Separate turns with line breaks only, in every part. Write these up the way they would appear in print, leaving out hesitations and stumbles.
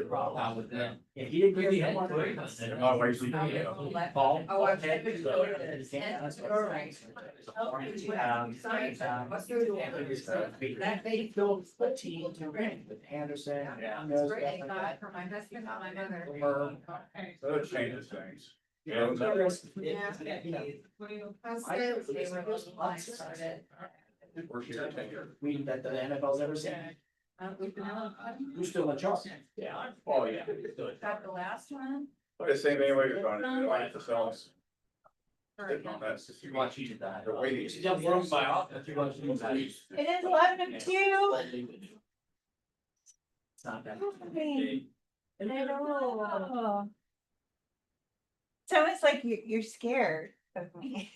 Problem with them. If he didn't really have one. Paul.
Oh, I've had it.
That they built the team to win with Anderson.
Yeah.
Knows
Great,
that.
God, for my husband, not my mother.
So it changes things.
Yeah.
How's it? They were just like started.
Where's your tenure?
We, that the NFL's ever seen.
We've been on.
Who's still in charge?
Yeah. Oh, yeah.
Got the last one.
But the same anyway, you're going to like the cells.
Sorry,
Sitting on
yeah.
that, if you want you to die. The way these.
It is
It is 11:02.
It's not that.
Oh. So it's like you're scared of me.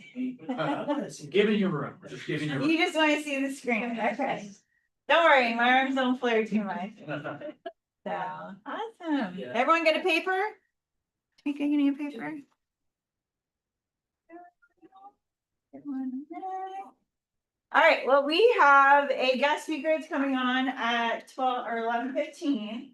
Giving you room, we're just giving you room.
You just want to see the screen, okay. Don't worry, my arms don't flare too much. So, awesome.
Yeah.
Everyone get a paper? Tamika, you need a paper? All right, well, we have a guest speaker that's coming on at 12 or 11:15.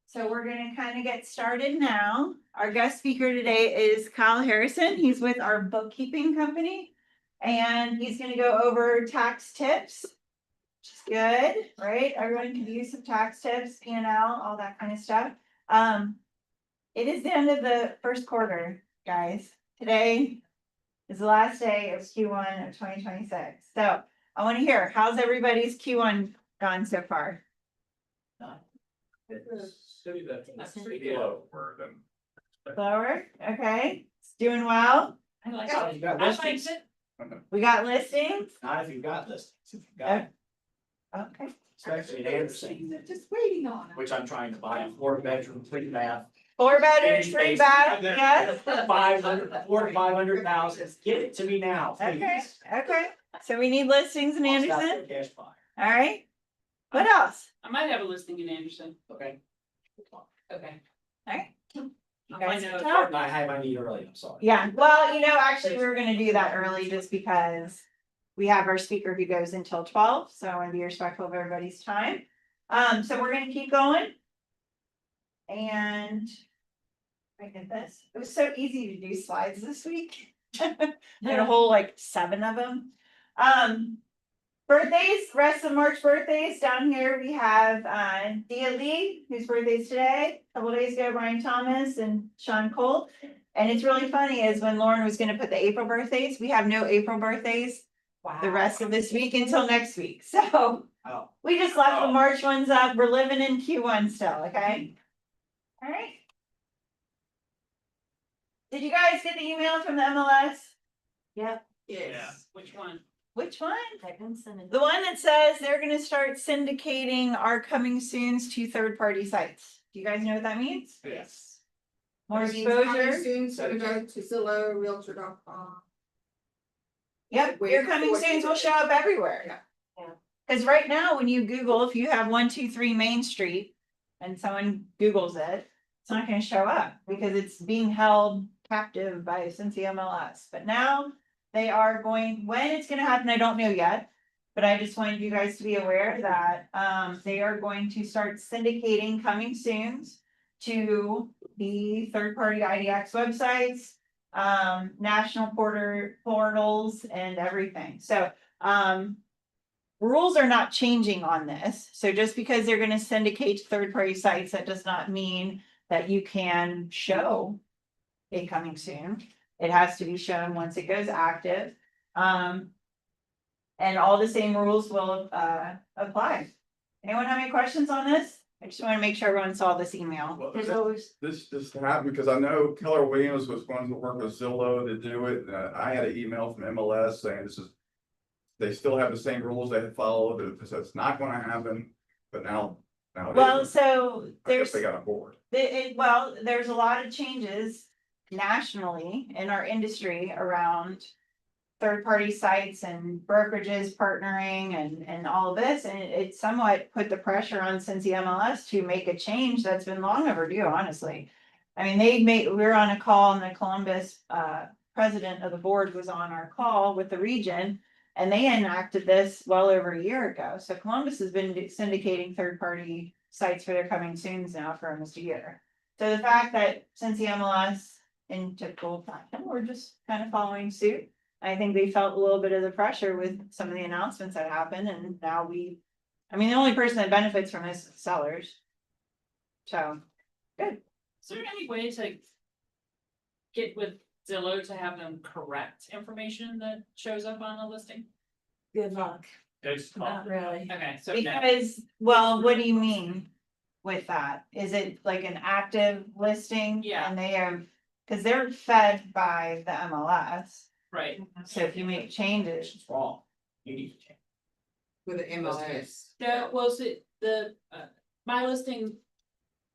So we're gonna kind of get started now. Our guest speaker today is Kyle Harrison. He's with our bookkeeping company. And he's gonna go over tax tips. Which is good, right? Everyone can use some tax tips, P&L, all that kind of stuff. It is the end of the first quarter, guys. Today is the last day of Q1 of 2026. So I want to hear, how's everybody's Q1 gone so far?
That's pretty low for them.
Slower, okay, it's doing well.
I like it. You got listings?
We got listings.
Not if you've got listings, if you've got,
Okay,
especially in Anderson,
just waiting on
which I'm trying to buy a 4-bedroom, 3-bath.
4 bedrooms, 3 baths, yes.
4 to 500,000, give it to me now,
Okay,
please.
okay. So we need listings in
I'll stop
Anderson,
for cash buyer.
all right? What else?
I might have a listing in Anderson.
Okay.
Okay.
All right. You
I'll
guys
find
can
out.
talk.
I had my need early, I'm sorry.
Yeah, well, actually, we were gonna do that early just because we have our speaker who goes until 12, so I wanna be respectful of everybody's time. So we're gonna keep going. And I did this. It was so easy to do slides this week. Had a whole like 7 of them. Birthdays, rest of March birthdays. Down here we have Dia Lee, whose birthday is today. A couple days ago, Brian Thomas and Sean Cole. And it's really funny is when Lauren was gonna put the April birthdays, we have no April birthdays the rest of this week until next week. So
Oh,
we just left the March ones up. We're living in Q1 still, okay? All right. Did you guys get the email from the MLS? Yep.
Yes. Which one?
Which one? The one that says they're gonna start syndicating our coming soons to third-party sites. Do you guys know what that means?
yes.
More
It means coming
exposure?
Soon, so to go to Zillow, Realtor.com.
Yep, your coming soons will show up everywhere.
Yeah.
Cause right now, when you Google, if you have 123 Main Street and someone Googles it, it's not gonna show up because it's being held captive by Cincy MLS. But now they are going, when it's gonna happen, I don't know yet. But I just wanted you guys to be aware that they are going to start syndicating coming soons to the third-party IDX websites, national portals and everything. So rules are not changing on this. So just because they're gonna syndicate to third-party sites, that does not mean that you can show a coming soon. It has to be shown once it goes active. And all the same rules will apply. Anyone have any questions on this? I just want to make sure everyone saw this email.
Well,
There's always,
This just happened because I know Keller Williams was going to work with Zillow to do it. I had an email from MLS saying this is. They still have the same rules they had followed, because it's not gonna happen, but now. It
well,
is.
so
I guess
there's,
they got on board.
well, there's a lot of changes nationally in our industry around third-party sites and brokerages partnering and all of this, and it somewhat put the pressure on Cincy MLS to make a change that's been long overdue, honestly. I mean, we were on a call and the Columbus president of the board was on our call with the region, And they enacted this well over a year ago, so Columbus has been syndicating third-party sites for their coming soons now for almost a year. So the fact that since the MLS in typical fashion, we're just kind of following suit. I think they felt a little bit of the pressure with some of the announcements that happened, and now I mean, the only person that benefits from this is sellers. So,
Is there any way to get with Zillow to have them correct information that shows up on a listing?
Good luck.
It's
Not really.
Okay, so.
because, well, what do you mean with that? Is it like an active listing?
Yeah.
And they have, cause they're fed by the MLS,
Right,
so if you make changes,
It's wrong. You need to change.
With the MLS.
no, well, so my listing,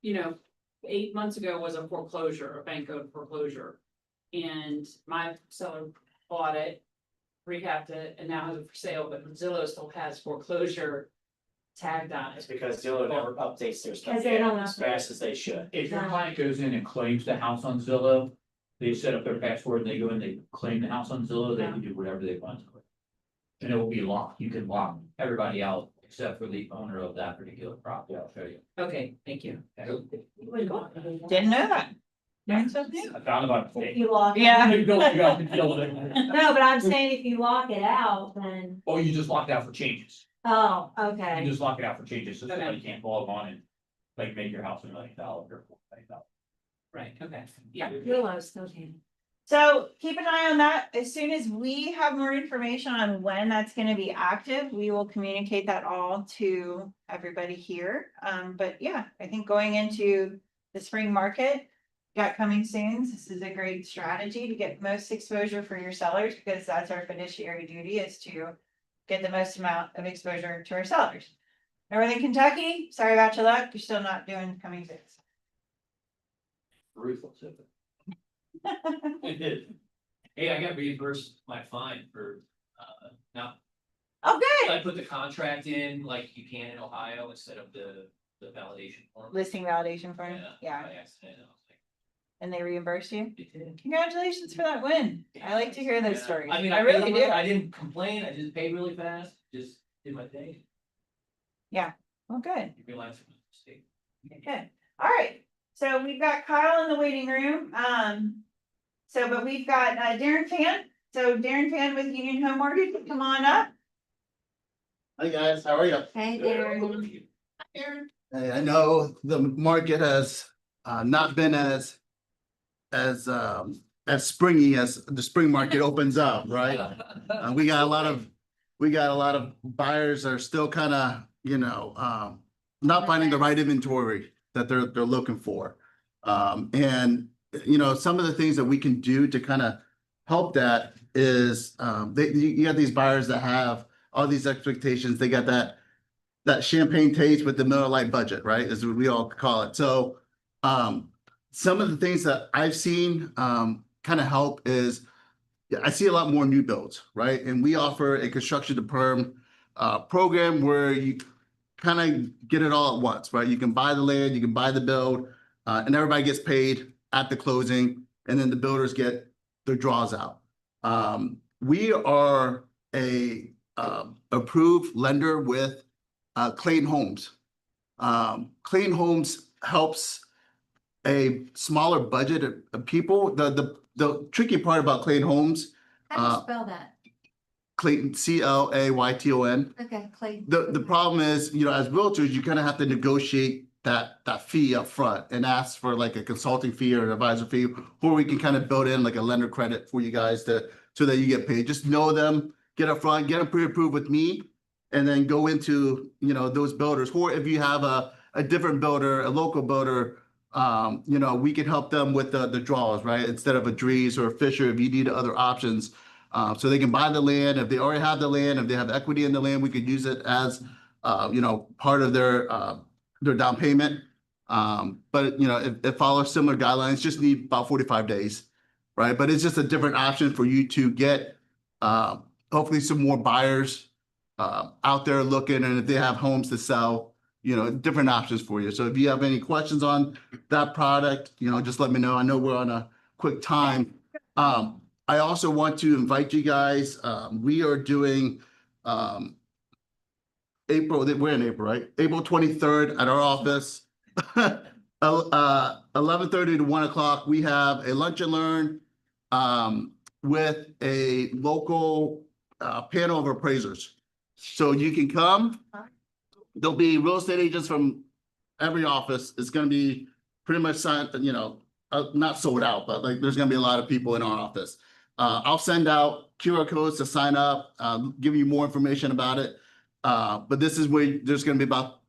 8 months ago was a foreclosure, a bank code foreclosure. And my seller bought it, rehabbed it, and now has it for sale, but Zillow still has foreclosure tagged on
It's
it.
because Zillow never updates their stuff
Because they don't
as fast as they should.
If your client goes in and claims the house on Zillow, they set up their password, and they go in, they claim the house on Zillow, they can do whatever they want to it. And it will be locked, you can lock everybody out except for the owner of that particular property, I'll show you.
Okay, thank you.
didn't know that. Learned something new.
I found about.
If you lock. it-
Yeah.
You go, you have to deal with it.
No, but I'm saying if you lock it out, then,
Or you just lock it out for changes,
oh,
you
okay.
just lock it out for changes, so
Okay.
somebody can't log on and. Like make your house $1 million or $4 million.
Right, okay, yeah.
Willow still can.
So keep an eye on that. As soon as we have more information on when that's gonna be active, we will communicate that all to everybody here. But yeah, I think going into the spring market. Got coming soon. This is a great strategy to get most exposure for your sellers, because that's our fiduciary duty, is to get the most amount of exposure to our sellers. Northern Kentucky, sorry about your luck, you're still not doing coming soons.
Ruthless, isn't it? It did. Hey, I got reimbursed my fine for, now,
Oh, good.
I put the contract in like you can in Ohio instead of the validation form.
Listing validation form, yeah,
By accident, I was like,
and they reimburse you.
it did.
Congratulations for that win. I like to hear those
Yeah.
stories.
I mean,
I really do.
I didn't complain, I just paid really fast, just did my thing,
Well, good,
you realize it was a mistake.
good. All right, so we've got Kyle in the waiting room. But we've got Darren Fan. So Darren Fan with Union Home Mortgage, come on up.
Hi guys, how are you?
Hey, Darren.
Aaron,
Hey, I know the market has not been as springy as the spring market opens up, right? We got a lot of buyers are still kind of, not finding the right inventory that they're looking for. And some of the things that we can do to kind of help that is you got these buyers that have all these expectations. They got that champagne taste with the Miller Lite budget, right? As we all call it. So some of the things that I've seen kind of help is I see a lot more new builds, right? And we offer a construction to perm program where you kind of get it all at once, right? You can buy the land, you can buy the build, and everybody gets paid at the closing, and then the builders get their draws out. We are a approved lender with Clayton Homes. Clayton Homes helps a smaller budget of people. The tricky part about Clayton Homes,
How do you spell that?
Clayton, Clayton.
Okay, Clayton.
The problem is, as realtors, you kind of have to negotiate that fee up front and ask for like a consulting fee or an advisor fee, or we can kind of build in like a lender credit for you guys so that you get paid. Just know them, get up front, get them pre-approved with me, and then go into, those builders. Or if you have a different builder, a local builder, we can help them with the draws, right? Instead of a Dries or a Fisher, if you need other options. So they can buy the land. If they already have the land, if they have equity in the land, we could use it as, part of their down payment. But it follows similar guidelines, just need about 45 days, right? But it's just a different option for you to get, hopefully some more buyers out there looking, and if they have homes to sell, different options for you. So if you have any questions on that product, just let me know. I know we're on a quick time. I also want to invite you guys, we are doing, we're in April, right? April 23rd at our office. 11:30 to 1 o'clock, we have a lunch and learn, with a local, panel of appraisers. So you can come. There'll be real estate agents from every office. It's gonna be pretty much signed, not sold out, but like, there's gonna be a lot of people in our office. I'll send out QR codes to sign up, give you more information about it. But this is where there's gonna be about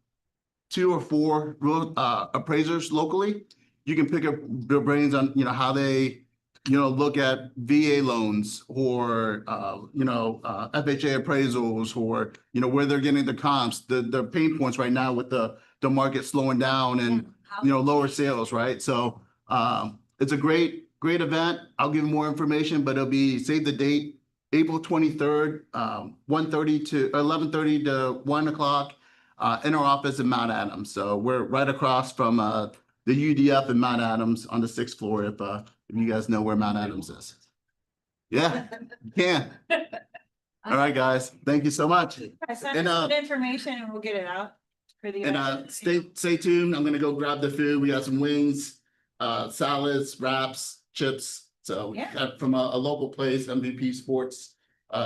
2 or 4 real appraisers locally. You can pick up their brains on, how they, look at VA loans or, FHA appraisals or, where they're getting the comps, the pain points right now with the market slowing down and, lower sales, right? So, it's a great event. I'll give you more information, but it'll be, save the date, April 23rd, 11:30 to 1 o'clock, in our office in Mount Adams. So we're right across from, the UDF in Mount Adams on the 6th floor, if you guys know where Mount Adams is. Yeah, you can. All right, guys, thank you so much.
Send
And,
us some information and we'll get it out for the.
And stay tuned. I'm gonna go grab the food. We got some wings, salads, wraps, chips. So
Yeah.
from a local place, MVP Sports,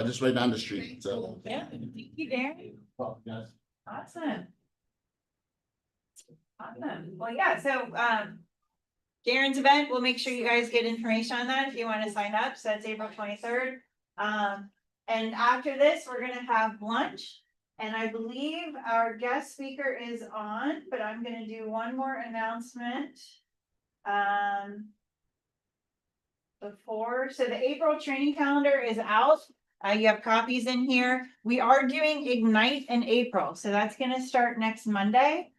just right down the street. So.
Yeah, thank you, Darren.
Guys.
Awesome. Well, yeah, so, Darren's event, we'll make sure you guys get information on that if you want to sign up. So that's April 23rd. And after this, we're gonna have lunch. And I believe our guest speaker is on, but I'm gonna do one more announcement. So the April training calendar is out. You have copies in here. We are doing Ignite in April, so that's gonna start next Monday.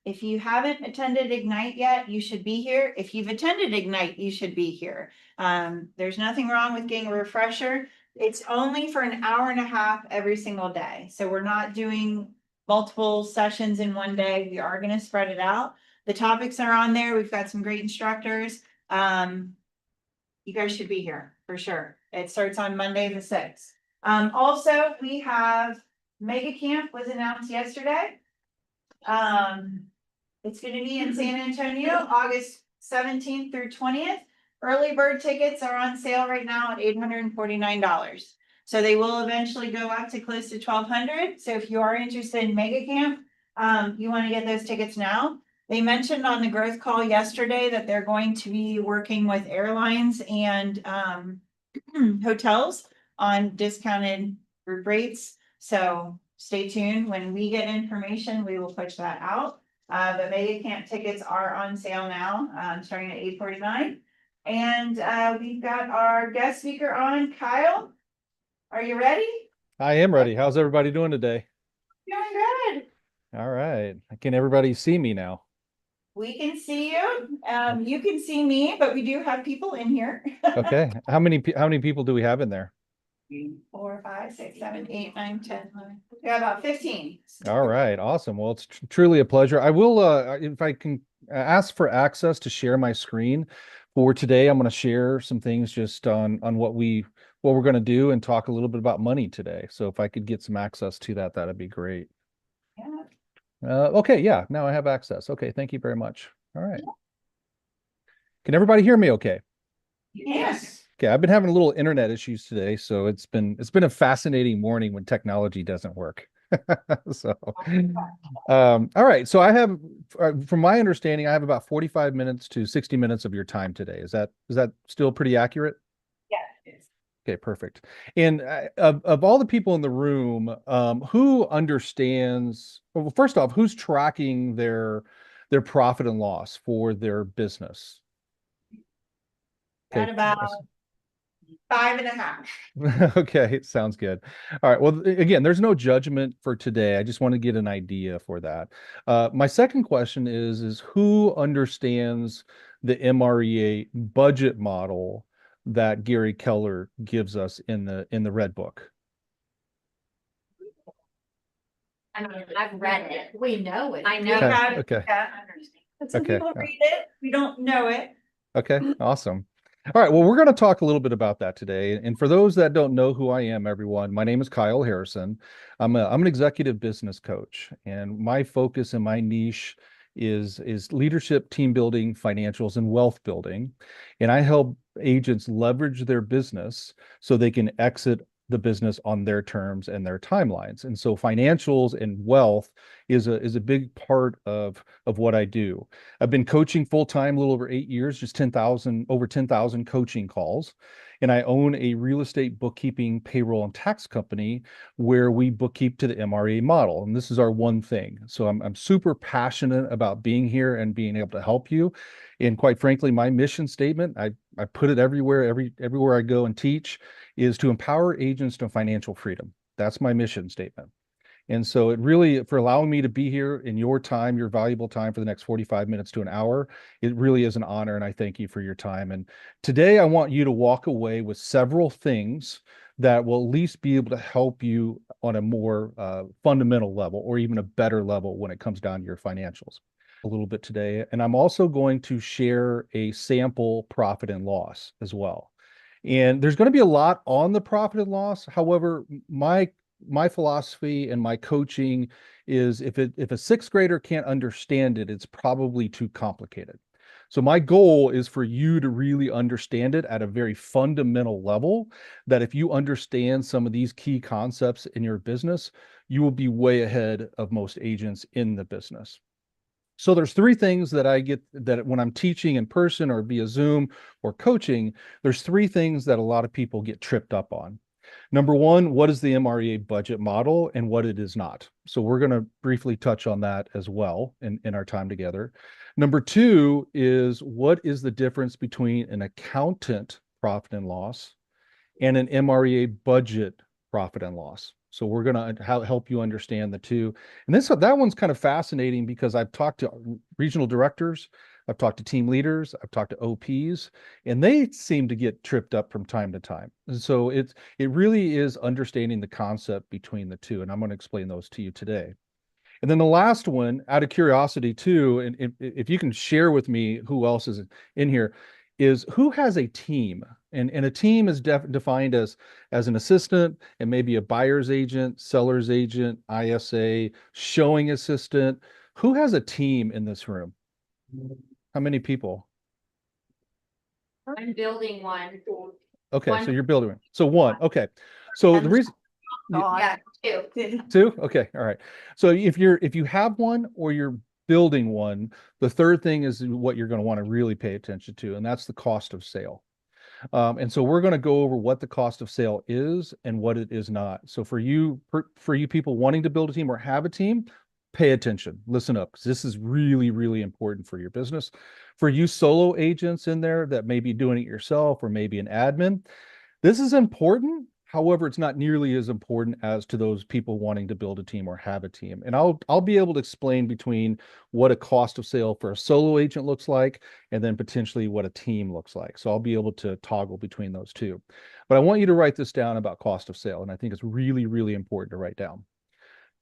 If you haven't attended Ignite yet, you should be here. If you've attended Ignite, you should be here. There's nothing wrong with getting a refresher. It's only for an hour and a half every single day. So we're not doing multiple sessions in one day. We are gonna spread it out. The topics are on there. We've got some great instructors. You guys should be here for sure. It starts on Monday the 6th. Also, we have Mega Camp was announced yesterday. It's gonna be in San Antonio, August 17th through 20th. Early bird tickets are on sale right now at $849. So they will eventually go up to close to $1,200. So if you are interested in Mega Camp, you want to get those tickets now. They mentioned on the growth call yesterday that they're going to be working with airlines and hotels on discounted group rates. So stay tuned. When we get information, we will push that out. But Mega Camp tickets are on sale now, starting at $849. And we've got our guest speaker on, Kyle. Are you ready?
I am ready. How's everybody doing today?
Doing good.
All right. Can everybody see me now?
We can see you. You can see me, but we do have people in here.
Okay. How many people do we have in there?
4, 5, 6, 7, 8, 9, 10, 11. We have about 15.
All right. Awesome. Well, it's truly a pleasure. I will, if I can ask for access to share my screen for today, I'm going to share some things just on what we're going to do and talk a little bit about money today. So if I could get some access to that, that'd be great.
Yeah.
Okay. Yeah. Now I have access. Okay. Thank you very much. All right. Can everybody hear me okay?
Yes.
Okay, I've been having a little internet issues today, so it's been a fascinating morning when technology doesn't work. So, all right. So I have, from my understanding, I have about 45 minutes to 60 minutes of your time today. Is that still pretty accurate?
Yes.
Okay, perfect. And of all the people in the room, who understands? Well, first off, who's tracking their profit and loss for their business?
At about 5.5.
Okay, sounds good. All right. Well, again, there's no judgment for today. I just want to get an idea for that. My second question is who understands the MREA budget model that Gary Keller gives us in the Red Book?
I mean, I've read it. We know it. I
We
know.
have-
Okay.
yeah. Some
Okay.
people read it. We don't know it.
Okay, awesome. All right, well, we're going to talk a little bit about that today. And for those that don't know who I am, everyone, my name is Kyle Harrison. I'm an executive business coach, and my focus and my niche is leadership, team building, financials, and wealth building. And I help agents leverage their business so they can exit the business on their terms and their timelines. And so financials and wealth is a big part of what I do. I've been coaching full time a little over 8 years, just over 10,000 coaching calls. And I own a real estate bookkeeping, payroll, and tax company where we bookkeep to the MRA model. And this is our one thing. So I'm super passionate about being here and being able to help you. And quite frankly, my mission statement, I put it everywhere, everywhere I go and teach, is to empower agents to financial freedom. That's my mission statement. And so it really, for allowing me to be here in your time, your valuable time for the next 45 minutes to an hour, it really is an honor. And I thank you for your time. And today I want you to walk away with several things that will at least be able to help you on a more fundamental level, or even a better level when it comes down to your financials a little bit today. And I'm also going to share a sample profit and loss as well. And there's going to be a lot on the profit and loss. However, my philosophy and my coaching is if a sixth grader can't understand it, it's probably too complicated. So my goal is for you to really understand it at a very fundamental level, that if you understand some of these key concepts in your business, you will be way ahead of most agents in the business. So there's three things that I get that when I'm teaching in person or via Zoom or coaching, there's three things that a lot of people get tripped up on. Number one, what is the MREA budget model and what it is not? So we're going to briefly touch on that as well in our time together. Number two is, what is the difference between an accountant profit and loss and an MREA budget profit and loss? So we're going to help you understand the two. And that one's kind of fascinating because I've talked to regional directors, I've talked to team leaders, I've talked to OPs, and they seem to get tripped up from time to time. And so it really is understanding the concept between the two. And I'm going to explain those to you today. And then the last one, out of curiosity too, and if you can share with me who else is in here, is who has a team? And a team is defined as an assistant and maybe a buyer's agent, seller's agent, ISA, showing assistant. Who has a team in this room? How many people?
I'm building one.
Okay,
One.
so you're building one. So one. Okay. So the reason
Yeah, two.
two? Okay, all right. So if you have one or you're building one, the third thing is what you're going to want to really pay attention to, and that's the cost of sale. And so we're going to go over what the cost of sale is and what it is not. So for you people wanting to build a team or have a team, pay attention, listen up, because this is really, really important for your business. For you solo agents in there that may be doing it yourself or maybe an admin, this is important. However, it's not nearly as important as to those people wanting to build a team or have a team. And I'll be able to explain between what a cost of sale for a solo agent looks like and then potentially what a team looks like. So I'll be able to toggle between those two. But I want you to write this down about cost of sale. And I think it's really, really important to write down.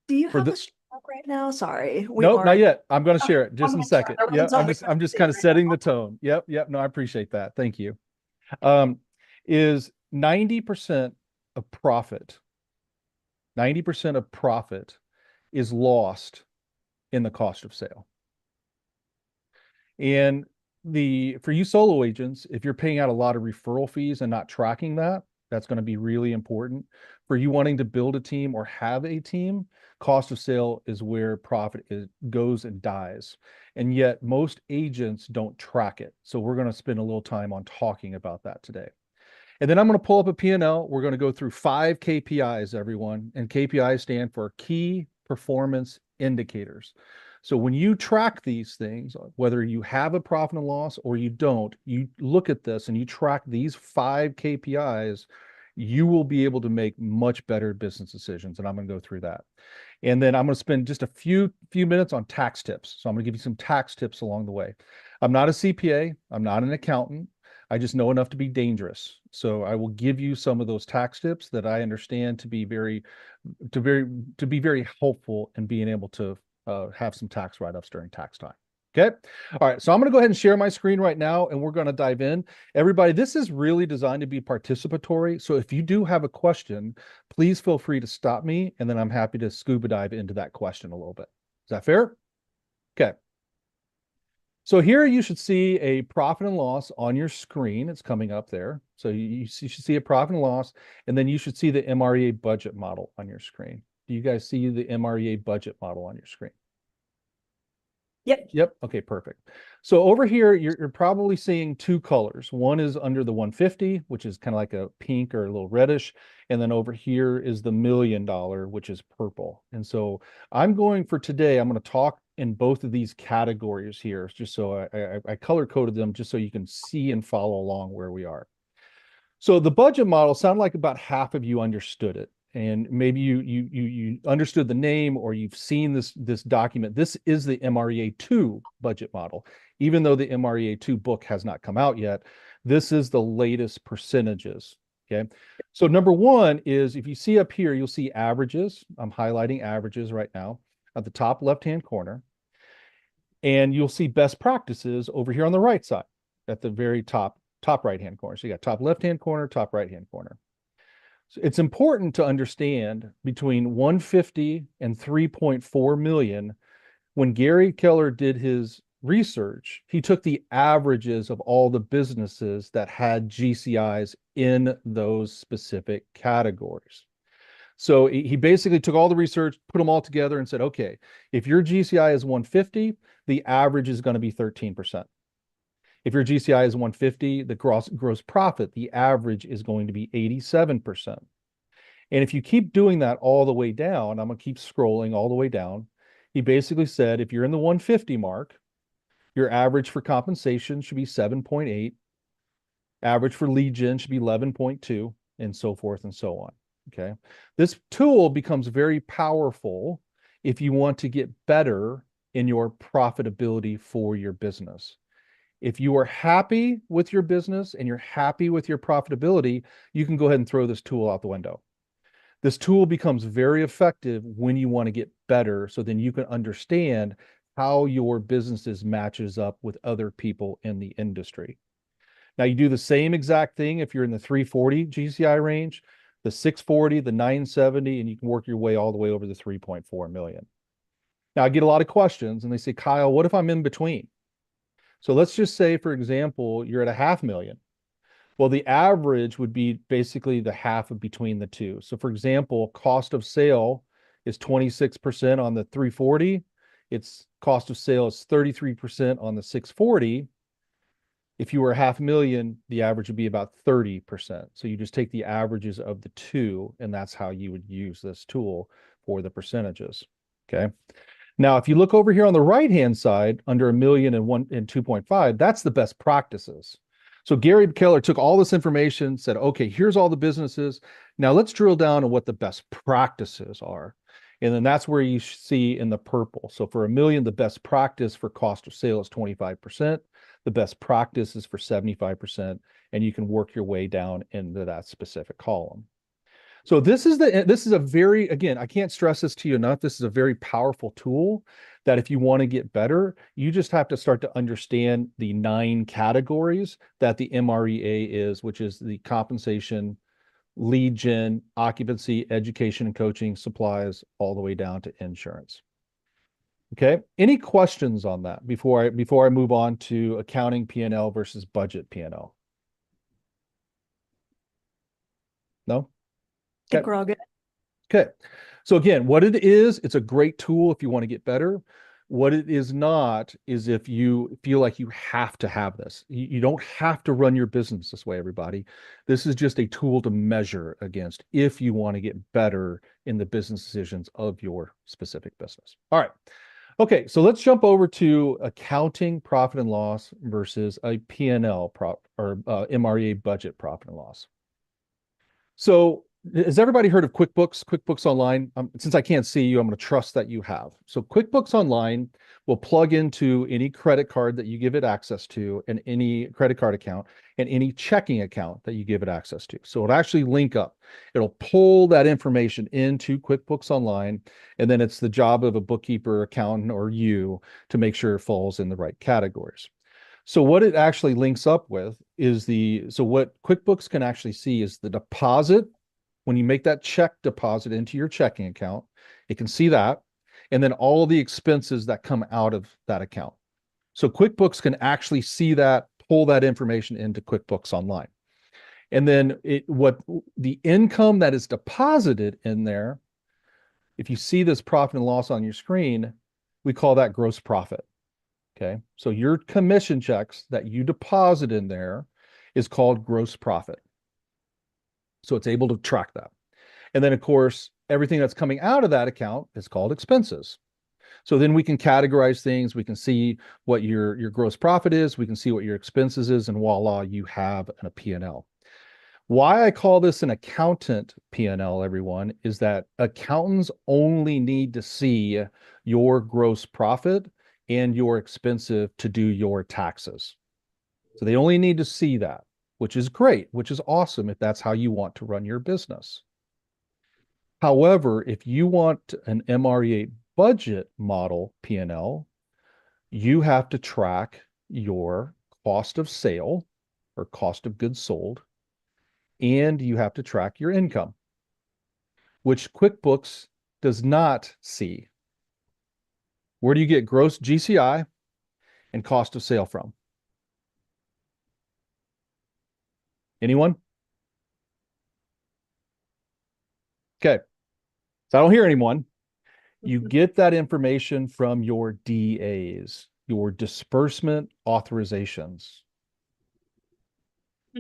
Do you
For
have
the-
a stock right now? Sorry.
No, not yet. I'm going to share it just in a
Okay, sorry.
second.
I wasn't
Yeah,
talking
I'm just
about
kind of
it
setting
right
the tone. Yep. No, I appreciate that. Thank you. Is 90% of profit, 90% of profit is lost in the cost of sale. And for you solo agents, if you're paying out a lot of referral fees and not tracking that, that's going to be really important. For you wanting to build a team or have a team, cost of sale is where profit goes and dies. And yet most agents don't track it. So we're going to spend a little time on talking about that today. And then I'm going to pull up a P&L. We're going to go through 5 KPIs, everyone. And KPIs stand for key performance indicators. So when you track these things, whether you have a profit and loss or you don't, you look at this and you track these 5 KPIs, you will be able to make much better business decisions. And I'm going to go through that. And then I'm going to spend just a few minutes on tax tips. So I'm going to give you some tax tips along the way. I'm not a CPA. I'm not an accountant. I just know enough to be dangerous. So I will give you some of those tax tips that I understand to be very helpful in being able to have some tax write-offs during tax time. Okay. All right. So I'm going to go ahead and share my screen right now and we're going to dive in. Everybody, this is really designed to be participatory. So if you do have a question, please feel free to stop me and then I'm happy to scuba dive into that question a little bit. Is that fair? Okay. So here you should see a profit and loss on your screen. It's coming up there. So you should see a profit and loss, and then you should see the MREA budget model on your screen. Do you guys see the MREA budget model on your screen?
Yep.
Yep. Okay, perfect. So over here, you're probably seeing two colors. One is under the 150, which is kind of like a pink or a little reddish. And then over here is the $1 million, which is purple. And so I'm going for today, I'm going to talk in both of these categories here, just so I color coded them just so you can see and follow along where we are. So the budget model sounded like about half of you understood it. And maybe you understood the name or you've seen this document. This is the MREA 2 budget model. Even though the MREA 2 book has not come out yet, this is the latest percentages. Okay. So number one is, if you see up here, you'll see averages. I'm highlighting averages right now at the top left-hand corner. And you'll see best practices over here on the right side at the very top right-hand corner. So you got top left-hand corner, top right-hand corner. So it's important to understand between 150 and 3.4 million. When Gary Keller did his research, he took the averages of all the businesses that had GCIs in those specific categories. So he basically took all the research, put them all together and said, okay, if your GCI is 150, the average is going to be 13%. If your GCI is 150, the gross profit, the average is going to be 87%. And if you keep doing that all the way down, I'm going to keep scrolling all the way down. He basically said, if you're in the 150 mark, your average for compensation should be 7.8. Average for lead gen should be 11.2, and so forth and so on. Okay. This tool becomes very powerful if you want to get better in your profitability for your business. If you are happy with your business and you're happy with your profitability, you can go ahead and throw this tool out the window. This tool becomes very effective when you want to get better, so then you can understand how your businesses matches up with other people in the industry. Now, you do the same exact thing if you're in the 340 GCI range, the 640, the 970, and you can work your way all the way over the 3.4 million. Now, I get a lot of questions and they say, Kyle, what if I'm in between? So let's just say, for example, you're at $500,000. Well, the average would be basically the half of between the two. So for example, cost of sale is 26% on the 340. Its cost of sale is 33% on the 640. If you were $500,000, the average would be about 30%. So you just take the averages of the two, and that's how you would use this tool for the percentages. Okay. Now, if you look over here on the right-hand side under $1 million and 2.5, that's the best practices. So Gary Keller took all this information, said, okay, here's all the businesses. Now let's drill down on what the best practices are. And then that's where you see in the purple. So for $1 million, the best practice for cost of sale is 25%. The best practice is for 75%. And you can work your way down into that specific column. So this is a very, again, I can't stress this to you enough. This is a very powerful tool that if you want to get better, you just have to start to understand the 9 categories that the MREA is, which is the compensation, lead gen, occupancy, education and coaching, supplies, all the way down to insurance. Okay. Any questions on that before I move on to accounting P&L versus budget P&L? No?
I think we're all good.
Okay. So again, what it is, it's a great tool if you want to get better. What it is not is if you feel like you have to have this. You don't have to run your business this way, everybody. This is just a tool to measure against if you want to get better in the business decisions of your specific business. All right. Okay, so let's jump over to accounting profit and loss versus a P&L MREA budget profit and loss. So Has everybody heard of QuickBooks? QuickBooks Online? Since I can't see you, I'm going to trust that you have. So QuickBooks Online will plug into any credit card that you give it access to, and any credit card account, and any checking account that you give it access to. So it'll actually link up. It'll pull that information into QuickBooks Online, and then it's the job of a bookkeeper, accountant, or you to make sure it falls in the right categories. So what it actually links up with is what QuickBooks can actually see is the deposit. When you make that check deposit into your checking account, it can see that, and then all the expenses that come out of that account. So QuickBooks can actually see that, pull that information into QuickBooks Online. And then what the income that is deposited in there, if you see this profit and loss on your screen, we call that gross profit. Okay, so your commission checks that you deposit in there is called gross profit. So it's able to track that. And then, of course, everything that's coming out of that account is called expenses. So then we can categorize things. We can see what your gross profit is. We can see what your expenses is, and voila, you have a P&L. Why I call this an accountant P&L, everyone, is that accountants only need to see your gross profit and your expenses to do your taxes. So they only need to see that, which is great, which is awesome if that's how you want to run your business. However, if you want an MREA budget model P&L, you have to track your cost of sale or cost of goods sold, and you have to track your income, which QuickBooks does not see. Where do you get gross GCI and cost of sale from? Anyone? Okay. So I don't hear anyone. You get that information from your DAs, your disbursement authorizations.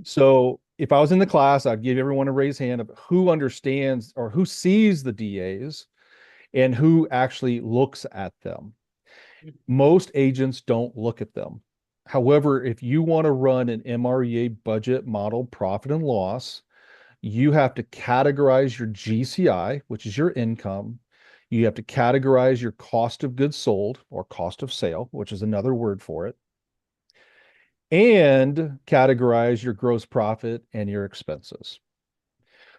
So if I was in the class, I'd give everyone a raise hand of who understands or who sees the DAs and who actually looks at them. Most agents don't look at them. However, if you want to run an MREA budget model profit and loss, you have to categorize your GCI, which is your income. You have to categorize your cost of goods sold or cost of sale, which is another word for it, and categorize your gross profit and your expenses.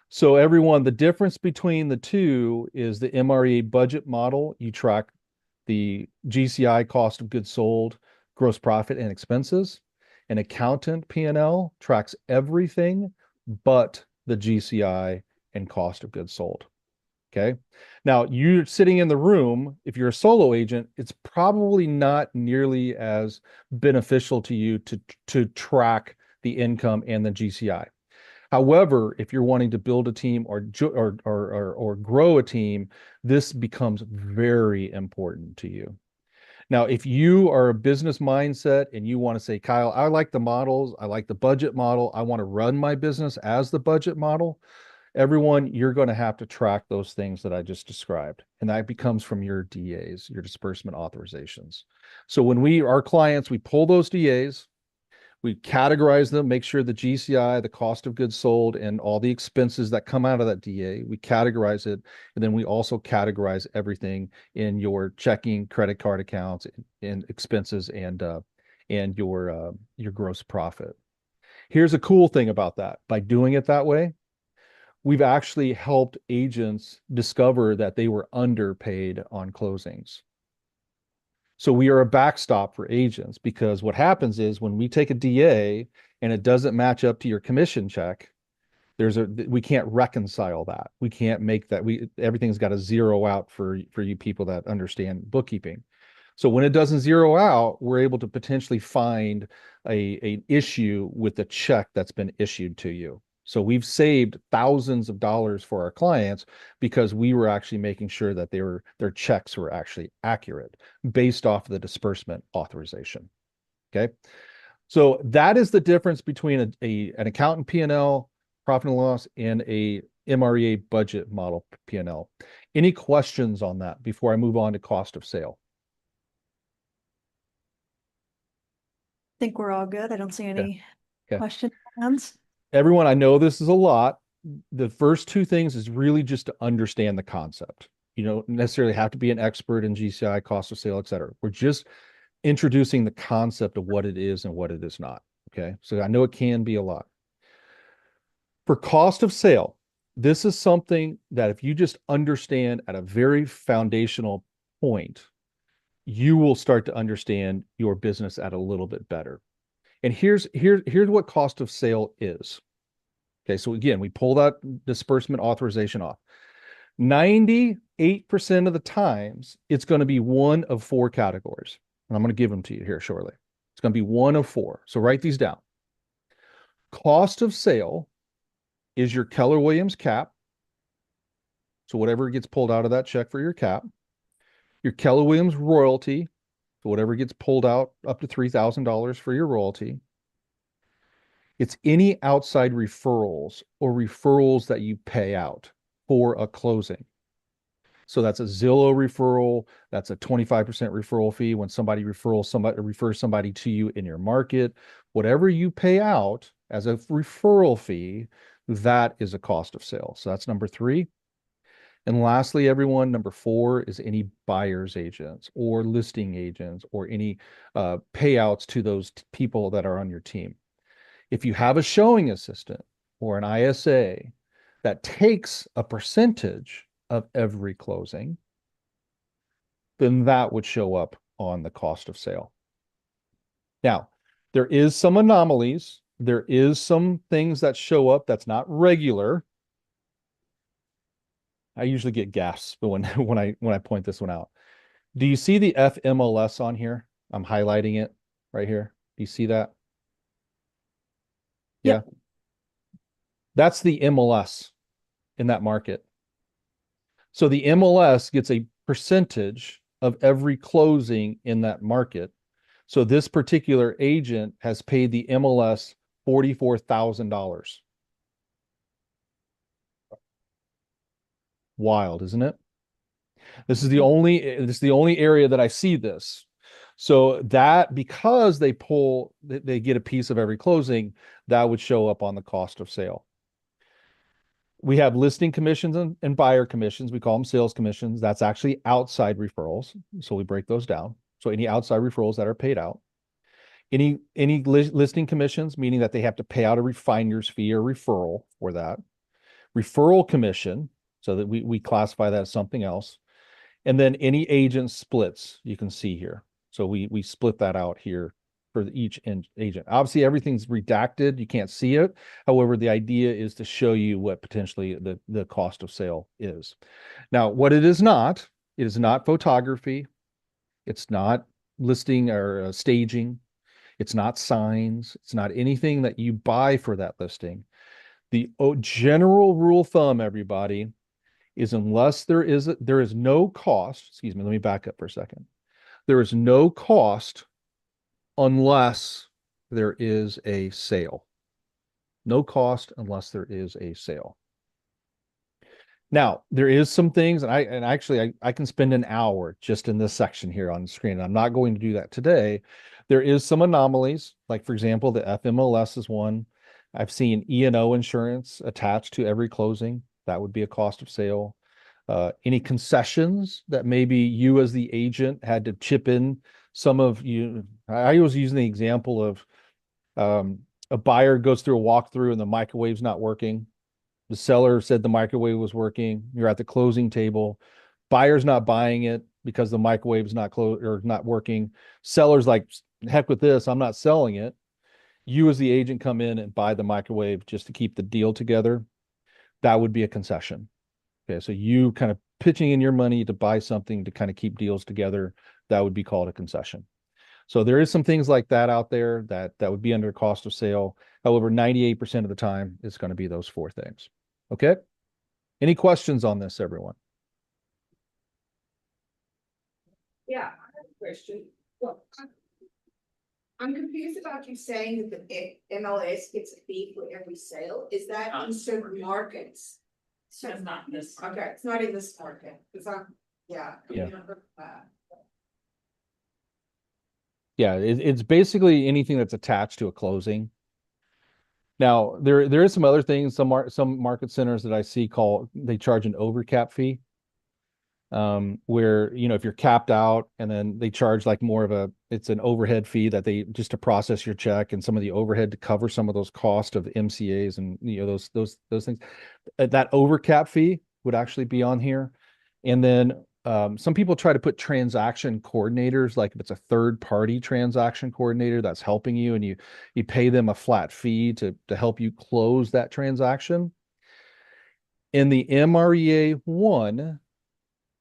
So everyone, the difference between the two is the MREA budget model. You track the GCI, cost of goods sold, gross profit, and expenses. An accountant P&L tracks everything but the GCI and cost of goods sold. Okay. Now, you're sitting in the room, if you're a solo agent, it's probably not nearly as beneficial to you to track the income and the GCI. However, if you're wanting to build a team or grow a team, this becomes very important to you. Now, if you are a business mindset and you want to say, Kyle, I like the models, I like the budget model, I want to run my business as the budget model, everyone, you're going to have to track those things that I just described. And that becomes from your DAs, your disbursement authorizations. So when our clients, we pull those DAs, we categorize them, make sure the GCI, the cost of goods sold, and all the expenses that come out of that DA, we categorize it. And then we also categorize everything in your checking, credit card accounts, and expenses, and your gross profit. Here's a cool thing about that. By doing it that way, we've actually helped agents discover that they were underpaid on closings. So we are a backstop for agents, because what happens is when we take a DA and it doesn't match up to your commission check, we can't reconcile that. We can't make that. Everything's got to zero out for you people that understand bookkeeping. So when it doesn't zero out, we're able to potentially find an issue with the check that's been issued to you. So we've saved thousands of dollars for our clients because we were actually making sure that their checks were actually accurate based off of the disbursement authorization. Okay. So that is the difference between an accountant P&L, profit and loss, and a MREA budget model P&L. Any questions on that before I move on to cost of sale?
I think we're all good. I don't see any
Okay.
questions.
Everyone, I know this is a lot. the first two things is really just to understand the concept. You don't necessarily have to be an expert in GCI, cost of sale, et cetera. We're just introducing the concept of what it is and what it is not. Okay. So I know it can be a lot. For cost of sale, this is something that if you just understand at a very foundational point, you will start to understand your business at a little bit better. And here's what cost of sale is. Okay, so again, we pull that disbursement authorization off. 98% of the times, it's going to be one of four categories. And I'm going to give them to you here shortly. It's going to be one of four. So write these down. Cost of sale is your Keller Williams cap. So whatever gets pulled out of that check for your cap. Your Keller Williams royalty, so whatever gets pulled out up to $3,000 for your royalty. It's any outside referrals or referrals that you pay out for a closing. So that's a Zillow referral. That's a 25% referral fee when somebody refers somebody to you in your market. Whatever you pay out as a referral fee, that is a cost of sale. So that's number 3. And lastly, everyone, number 4 is any buyer's agents or listing agents or any payouts to those people that are on your team. If you have a showing assistant or an ISA that takes a percentage of every closing, then that would show up on the cost of sale. Now, there is some anomalies. There is some things that show up that's not regular. I usually get gasps when I point this one out. Do you see the FMLS on here? I'm highlighting it right here. Do you see that?
Yep.
Yeah. That's the MLS in that market. So the MLS gets a percentage of every closing in that market. So this particular agent has paid the MLS $44,000. Wild, isn't it? This is the only area that I see this. So that because they get a piece of every closing, that would show up on the cost of sale. We have listing commissions and buyer commissions. We call them sales commissions. That's actually outside referrals. So we break those down. So any outside referrals that are paid out. Any listing commissions, meaning that they have to pay out a refiner's fee or referral for that. Referral commission, so that we classify that as something else. And then any agent splits, you can see here. So we split that out here for each agent. Obviously, everything's redacted. You can't see it. However, the idea is to show you what potentially the cost of sale is. Now, what it is not photography. It's not listing or staging. It's not signs. It's not anything that you buy for that listing. The general rule of thumb, everybody, is unless there is no cost, excuse me, let me back up for a second. There is no cost unless there is a sale. No cost unless there is a sale. Now, there is some things, and actually I can spend an hour just in this section here on the screen. And I'm not going to do that today. There is some anomalies, like for example, the FMLS is one. I've seen E&O insurance attached to every closing. That would be a cost of sale. Any concessions that maybe you as the agent had to chip in some of you. I was using the example of a buyer goes through a walkthrough and the microwave's not working. The seller said the microwave was working. You're at the closing table. Buyer's not buying it because the microwave's not working. Seller's like, heck with this, I'm not selling it. You as the agent come in and buy the microwave just to keep the deal together. That would be a concession. Okay, so you kind of pitching in your money to buy something to kind of keep deals together, that would be called a concession. So there is some things like that out there that would be under cost of sale. However, 98% of the time, it's going to be those 4 things. Okay? Any questions on this, everyone?
Yeah, I have a question. Well, I'm confused about you saying that the MLS gets a fee for every sale. Is that in certain markets?
So it's not this.
Okay, it's not in this market. Yeah.
Yeah, it's basically anything that's attached to a closing. Now, there is some other things, some market centers that I see they charge an overcap fee. Where, if you're capped out and then they charge like it's an overhead fee that just to process your check and some of the overhead to cover some of those costs of MCAs and, those things. That overcap fee would actually be on here. And then, some people try to put transaction coordinators, like if it's a third party transaction coordinator that's helping you and you pay them a flat fee to help you close that transaction. In the MREA 1,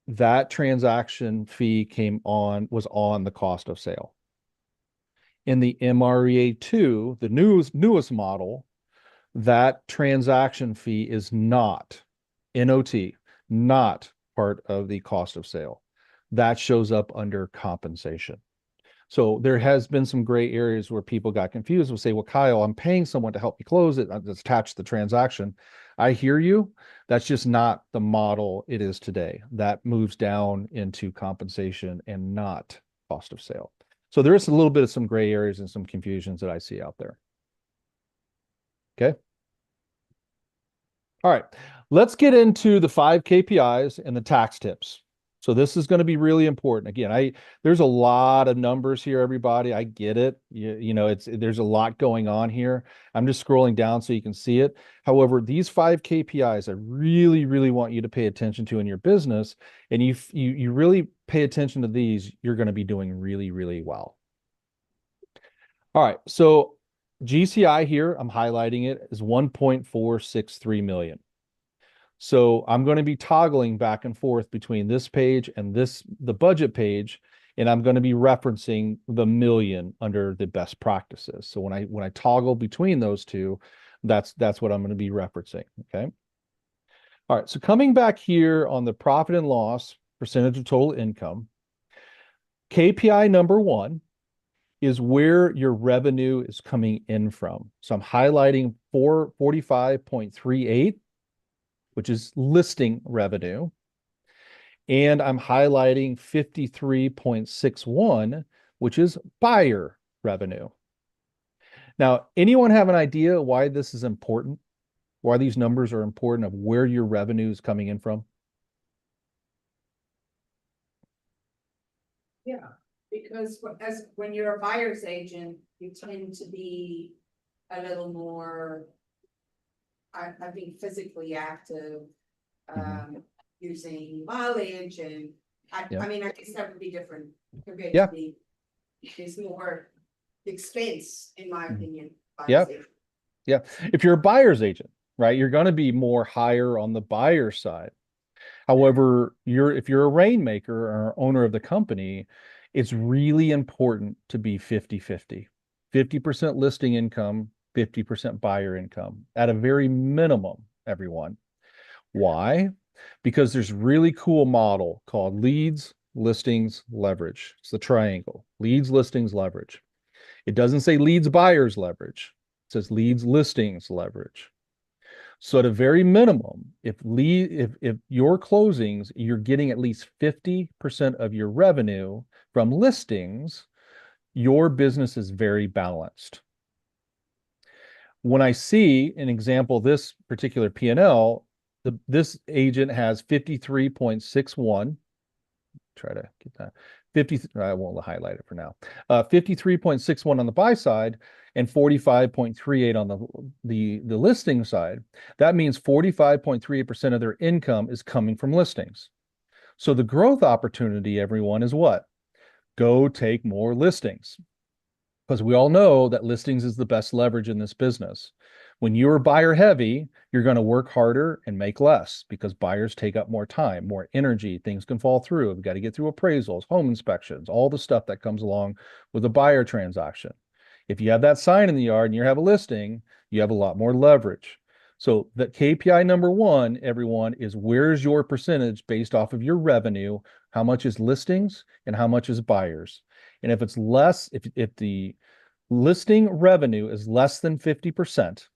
that transaction fee was on the cost of sale. In the MREA 2, the newest model, that transaction fee is not, NOT, not part of the cost of sale. That shows up under compensation. So there has been some gray areas where people got confused and say, well, Kyle, I'm paying someone to help me close it, attach the transaction. I hear you. That's just not the model it is today. That moves down into compensation and not cost of sale. So there is a little bit of some gray areas and some confusions that I see out there. Okay. All right. Let's get into the 5 KPIs and the tax tips. So this is going to be really important. Again, there's a lot of numbers here, everybody. I get it. There's a lot going on here. I'm just scrolling down so you can see it. However, these 5 KPIs I really, really want you to pay attention to in your business. And you really pay attention to these, you're going to be doing really, really well. All right. So GCI here, I'm highlighting it, is 1.463 million. So I'm going to be toggling back and forth between this page and the budget page, and I'm going to be referencing the million under the best practices. So when I toggle between those two, that's what I'm going to be referencing. Okay. All right. So coming back here on the profit and loss percentage of total income, KPI number 1 is where your revenue is coming in from. So I'm highlighting 45.38. which is listing revenue. And I'm highlighting 53.61, which is buyer revenue. Now, anyone have an idea why this is important? Why these numbers are important of where your revenue is coming in from?
Yeah, because when you're a buyer's agent, you tend to be a little more, I think, physically active, using mileage and I mean, I guess that would be different compared to the, there's more expense, in my opinion.
Yeah. If you're a buyer's agent, right, you're going to be more higher on the buyer side. However, if you're a rainmaker or owner of the company, it's really important to be 50-50. 50% listing income, 50% buyer income at a very minimum, everyone. Why? Because there's really cool model called leads, listings, leverage. It's the triangle. Leads, listings, leverage. It doesn't say leads, buyers, leverage. It says leads, listings, leverage. So at a very minimum, if your closings, you're getting at least 50% of your revenue from listings, your business is very balanced. When I see an example, this particular P&L, this agent has 53.61. Try to get that. I won't highlight it for now. 53.61 on the buy side and 45.38 on the listing side. That means 45.38% of their income is coming from listings. So the growth opportunity, everyone, is what? Go take more listings. Because we all know that listings is the best leverage in this business. When you're buyer heavy, you're going to work harder and make less because buyers take up more time, more energy. Things can fall through. We've got to get through appraisals, home inspections, all the stuff that comes along with a buyer transaction. If you have that sign in the yard and you have a listing, you have a lot more leverage. So the KPI number 1, everyone, is where's your percentage based off of your revenue? How much is listings and how much is buyers? And if it's less, if the listing revenue is less than 50%,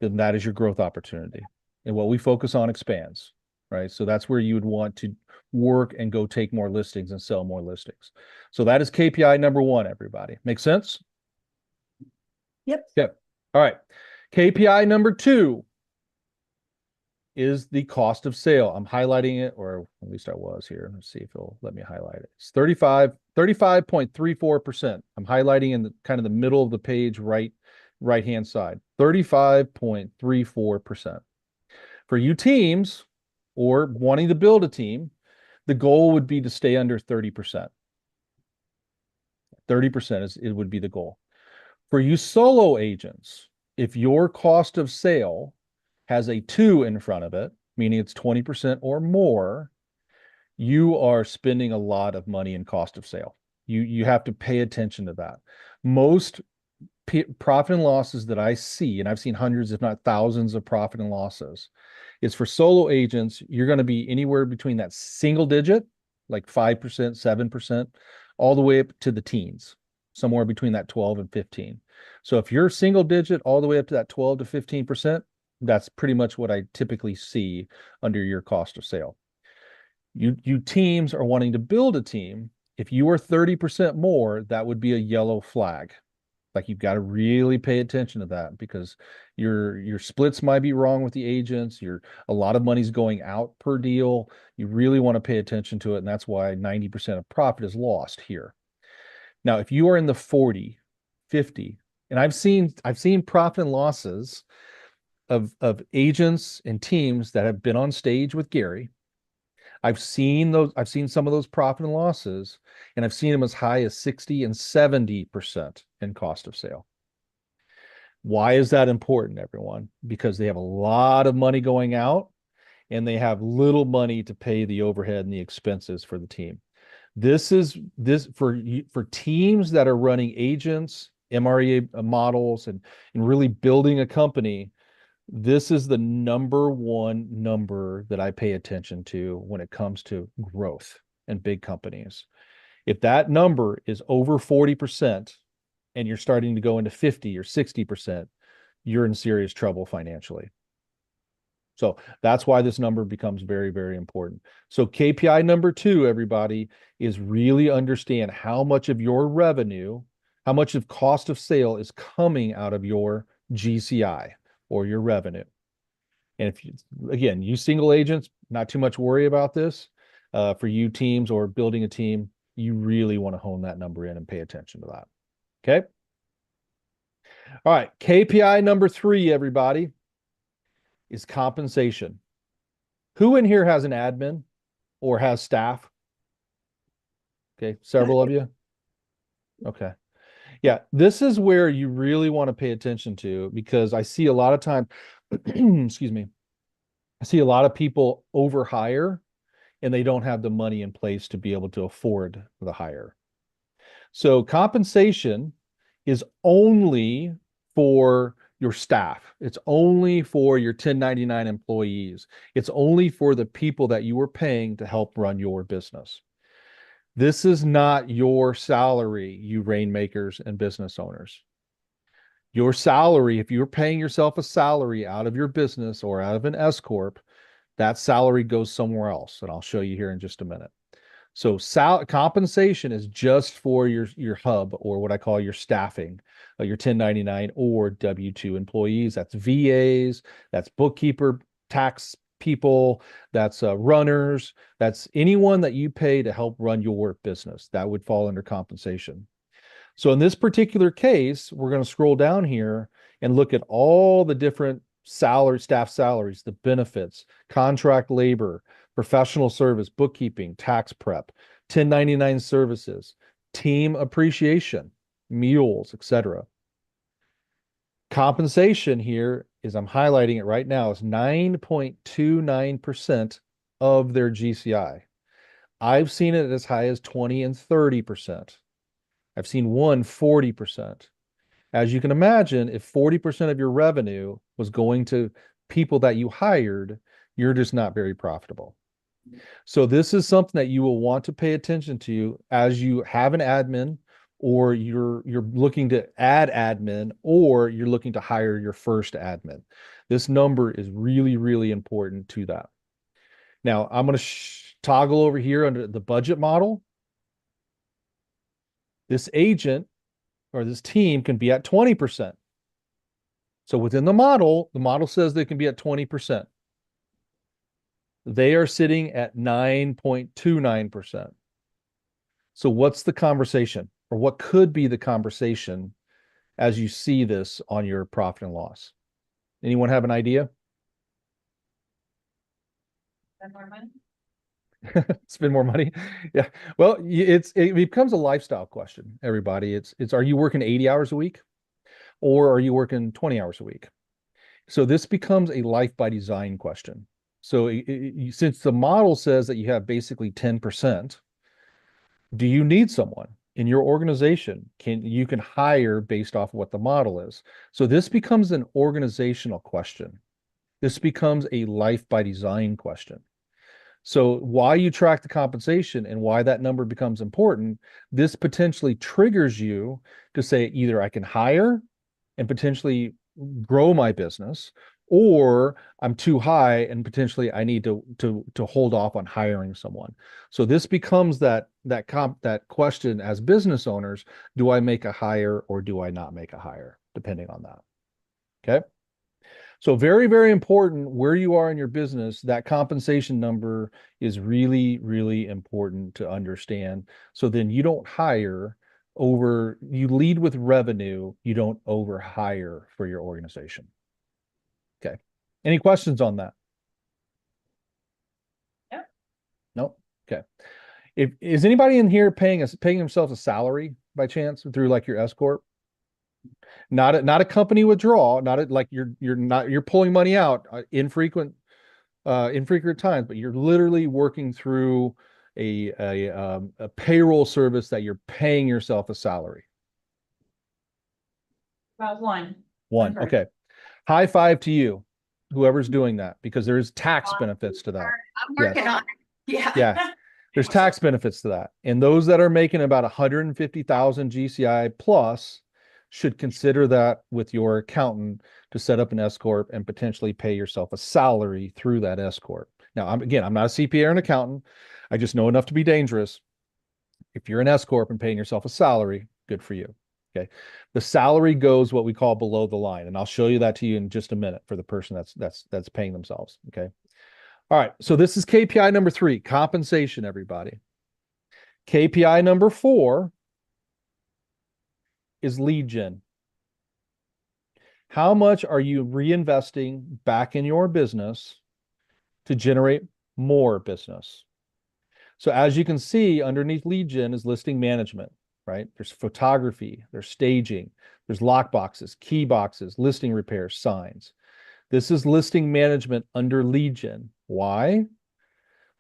then that is your growth opportunity. And what we focus on expands, right? So that's where you would want to work and go take more listings and sell more listings. So that is KPI number 1, everybody. Make sense?
Yep.
All right. KPI number 2 is the cost of sale. I'm highlighting it, or at least I was here. Let's see if it'll let me highlight it. It's 35.34%. I'm highlighting in the kind of the middle of the page, right-hand side, 35.34%. For you teams or wanting to build a team, the goal would be to stay under 30%. 30% it would be the goal. For you solo agents, if your cost of sale has a 2 in front of it, meaning it's 20% or more, you are spending a lot of money in cost of sale. You have to pay attention to that. Most profit and losses that I see, and I've seen hundreds, if not thousands of profit and losses, is for solo agents, you're going to be anywhere between that single digit, like 5%, 7%, all the way up to the teens, somewhere between that 12 and 15. So if you're single digit all the way up to that 12 to 15%, that's pretty much what I typically see under your cost of sale. You teams are wanting to build a team. If you are 30% more, that would be a yellow flag. Like, you've got to really pay attention to that, because your splits might be wrong with the agents. A lot of money's going out per deal. You really want to pay attention to it, and that's why 90% of profit is lost here. Now, if you are in the 40, 50, and I've seen profit and losses of agents and teams that have been on stage with Gary. I've seen some of those profit and losses, and I've seen them as high as 60 and 70% in cost of sale. Why is that important, everyone? Because they have a lot of money going out, and they have little money to pay the overhead and the expenses for the team. This for teams that are running agents, MREA models, and really building a company. This is the number one number that I pay attention to when it comes to growth and big companies. If that number is over 40% and you're starting to go into 50 or 60%, you're in serious trouble financially. So that's why this number becomes very, very important. So KPI number 2, everybody, is really understand how much of your revenue, how much of cost of sale is coming out of your GCI or your revenue. And if again, you single agents, not too much worry about this. For you teams or building a team, you really want to hone that number in and pay attention to that. Okay. All right. KPI number 3, everybody, is compensation. Who in here has an admin or has staff? Okay. Several of you. Okay. Yeah, this is where you really want to pay attention to, because I see a lot of time, excuse me, I see a lot of people overhire and they don't have the money in place to be able to afford the hire. So compensation is only for your staff. It's only for your 1099 employees. It's only for the people that you are paying to help run your business. This is not your salary, you rainmakers and business owners. Your salary, if you're paying yourself a salary out of your business or out of an S Corp, that salary goes somewhere else. And I'll show you here in just a minute. So compensation is just for your hub, or what I call your staffing, your 1099 or W-2 employees. That's VAs, that's bookkeeper, tax people, that's runners, that's anyone that you pay to help run your business. That would fall under compensation. So in this particular case, we're going to scroll down here and look at all the different staff salaries, the benefits, contract labor, professional service, bookkeeping, tax prep, 1099 services, team appreciation, meals, etc. Compensation here is, I'm highlighting it right now, is 9.29% of their GCI. I've seen it as high as 20 and 30%. I've seen 40%. As you can imagine, if 40% of your revenue was going to people that you hired, you're just not very profitable. So this is something that you will want to pay attention to as you have an admin, or you're looking to add admin, or you're looking to hire your first admin. This number is really, really important to that. Now, I'm going to toggle over here under the budget model. This agent or this team can be at 20%. So within the model says they can be at 20%. They are sitting at 9.29%. So what's the conversation, or what could be the conversation as you see this on your profit and loss? Anyone have an idea?
Spend more money?
Spend more money? Yeah. Well, it becomes a lifestyle question, everybody. It's are you working 80 hours a week, or are you working 20 hours a week? So this becomes a life by design question. So since the model says that you have basically 10%, do you need someone in your organization? You can hire based off of what the model is. So this becomes an organizational question. This becomes a life by design question. So why you track the compensation and why that number becomes important, this potentially triggers you to say either I can hire and potentially grow my business, or I'm too high and potentially I need to hold off on hiring someone. So this becomes that question as business owners: do I make a hire or do I not make a hire, depending on that. Okay. So very, very important where you are in your business. That compensation number is really, really important to understand. So then you don't hire over, you lead with revenue, you don't over hire for your organization. Okay. Any questions on that?
No.
No? Okay. Is anybody in here paying themselves a salary by chance through like your S Corp? Not a company withdrawal, like you're pulling money out infrequent times, but you're literally working through a payroll service that you're paying yourself a salary.
About one.
One. Okay. High five to you, whoever's doing that, because there's tax benefits to that.
I'm working on it. Yeah.
Yeah. There's tax benefits to that. And those that are making about 150,000 GCI plus should consider that with your accountant to set up an S Corp and potentially pay yourself a salary through that S Corp. Now, I'm not a CPA or an accountant. I just know enough to be dangerous. If you're an S Corp and paying yourself a salary, good for you. Okay. The salary goes what we call below the line. And I'll show you that to you in just a minute for the person that's paying themselves. Okay. All right. So this is KPI number 3, compensation, everybody. KPI number 4 is lead gen. How much are you reinvesting back in your business to generate more business? So as you can see, underneath lead gen is listing management, right? There's photography, there's staging, there's lock boxes, key boxes, listing repairs, signs. This is listing management under lead gen. Why?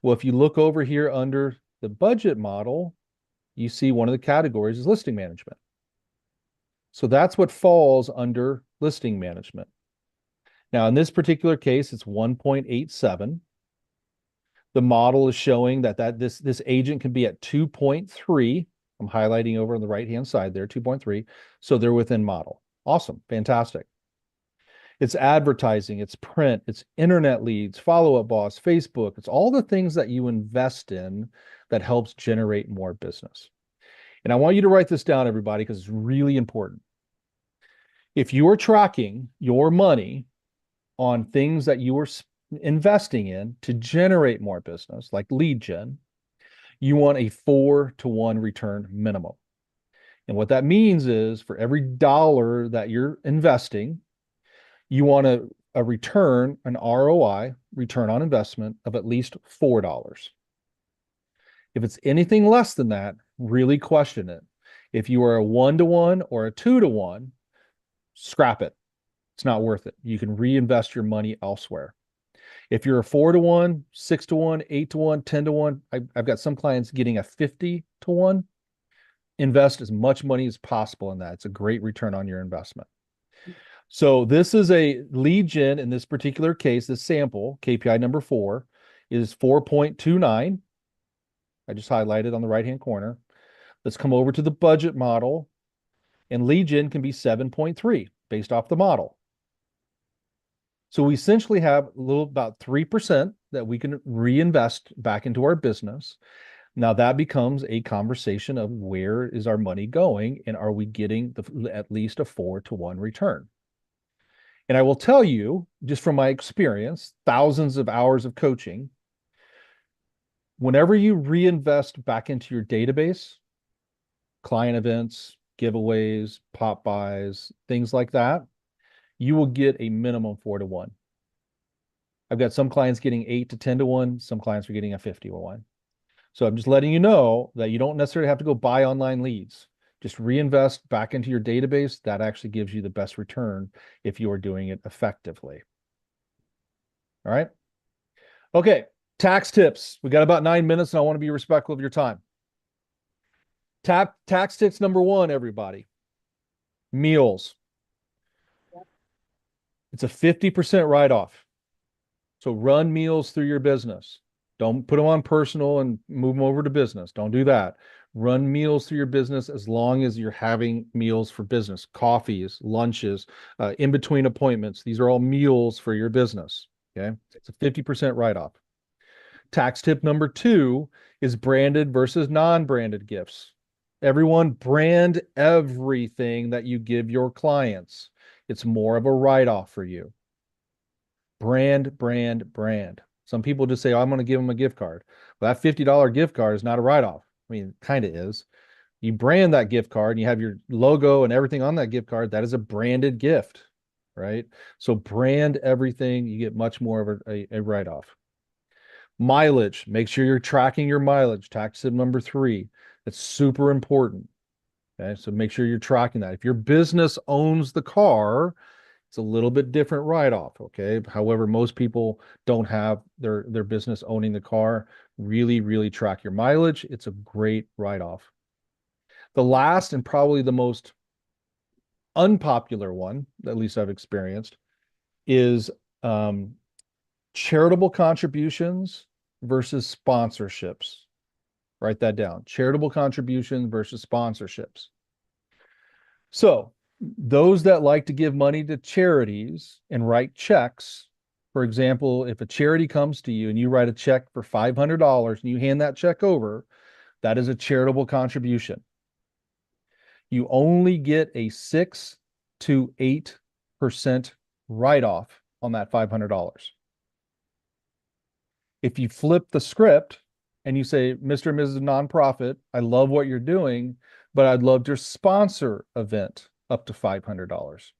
Well, if you look over here under the budget model, you see one of the categories is listing management. So that's what falls under listing management. Now, in this particular case, it's 1.87. The model is showing that this agent can be at 2.3. I'm highlighting over on the right-hand side there, 2.3. So they're within model. Awesome. Fantastic. It's advertising, it's print, it's internet leads, follow-up boss, Facebook. It's all the things that you invest in that helps generate more business. And I want you to write this down, everybody, because it's really important. If you are tracking your money on things that you are investing in to generate more business, like lead gen, you want a 4-to-1 return minimum. And what that means is for every dollar that you're investing, you want a return, an ROI, return on investment, of at least $4. If it's anything less than that, really question it. If you are a 1-to-1 or a 2-to-1, scrap it. It's not worth it. You can reinvest your money elsewhere. If you're a 4-to-1, 6-to-1, 8-to-1, 10-to-1, I've got some clients getting a 50-to-1. Invest as much money as possible in that. It's a great return on your investment. So this is a lead gen in this particular case. This sample, KPI number 4, is 4.29. I just highlighted on the right-hand corner. Let's come over to the budget model, and lead gen can be 7.3 based off the model. So we essentially have about 3% that we can reinvest back into our business. Now that becomes a conversation of where is our money going, and are we getting at least a 4-to-1 return? And I will tell you, just from my experience, thousands of hours of coaching, whenever you reinvest back into your database, client events, giveaways, pop buys, things like that, you will get a minimum 4-to-1. I've got some clients getting 8 to 10-to-1. Some clients are getting a 50-to-1. So I'm just letting you know that you don't necessarily have to go buy online leads. Just reinvest back into your database. That actually gives you the best return if you are doing it effectively. All right. Okay. Tax tips. We got about 9 minutes and I want to be respectful of your time. Tax tips number 1, everybody. Meals. It's a 50% write-off. So run meals through your business. Don't put them on personal and move them over to business. Don't do that. Run meals through your business as long as you're having meals for business, coffees, lunches, in between appointments. These are all meals for your business. Okay. It's a 50% write-off. Tax tip number 2 is branded versus non-branded gifts. Everyone brand everything that you give your clients. It's more of a write-off for you. Brand, brand, brand. Some people just say, oh, I'm going to give them a gift card. Well, that $50 gift card is not a write-off. I mean, it kind of is. You brand that gift card and you have your logo and everything on that gift card. That is a branded gift, right? So brand everything. You get much more of a write-off. Mileage. Make sure you're tracking your mileage. Tax tip number 3. That's super important. Okay, so make sure you're tracking that. If your business owns the car, it's a little bit different write-off, okay? However, most people don't have their business owning the car. Really, really track your mileage. It's a great write-off. The last and probably the most unpopular one, at least I've experienced, is charitable contributions versus sponsorships. Write that down. Charitable contributions versus sponsorships. So those that like to give money to charities and write checks, for example, if a charity comes to you and you write a check for $500 and you hand that check over, that is a charitable contribution. You only get a 6 to 8% write-off on that $500. If you flip the script and you say, Mr. and Mrs. Nonprofit, I love what you're doing, but I'd love to sponsor event up to $500.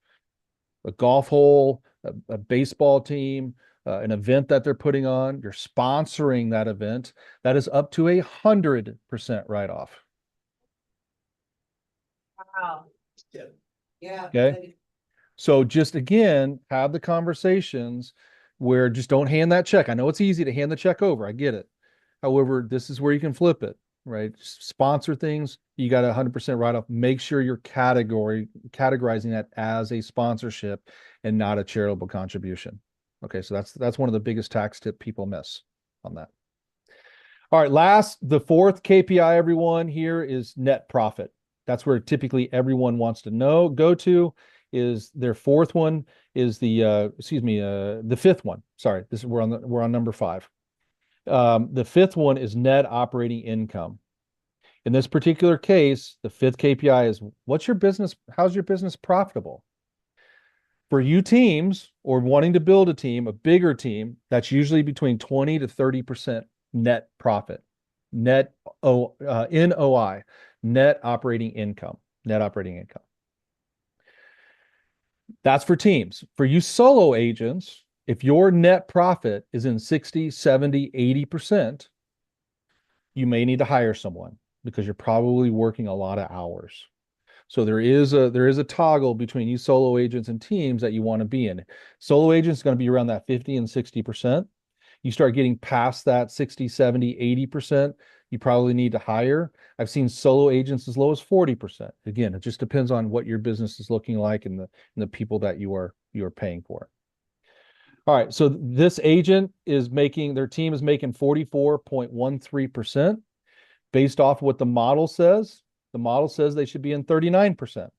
A golf hole, a baseball team, an event that they're putting on, you're sponsoring that event, that is up to 100% write-off.
Wow.
Yeah.
Okay. So just again, have the conversations where just don't hand that check. I know it's easy to hand the check over. I get it. However, this is where you can flip it, right? Sponsor things. You got 100% write-off. Make sure you're categorizing that as a sponsorship and not a charitable contribution. Okay, so that's one of the biggest tax tip people miss on that. All right, the 4th KPI, everyone, here is net profit. That's where typically everyone wants to go to. Is their 4th one is the 5th one. Sorry, we're on number 5. The 5th one is net operating income. In this particular case, the 5th KPI is how's your business profitable? For you teams or wanting to build a team, a bigger team, that's usually between 20 to 30% net profit, NOI, net operating income. That's for teams. For you solo agents, if your net profit is in 60, 70, 80%, you may need to hire someone because you're probably working a lot of hours. So there is a toggle between you solo agents and teams that you want to be in. Solo agents is going to be around that 50 and 60%. You start getting past that 60, 70, 80%, you probably need to hire. I've seen solo agents as low as 40%. Again, it just depends on what your business is looking like and the people that you are paying for. All right, so this agent their team is making 44.13% based off what the model says. The model says they should be in 39%.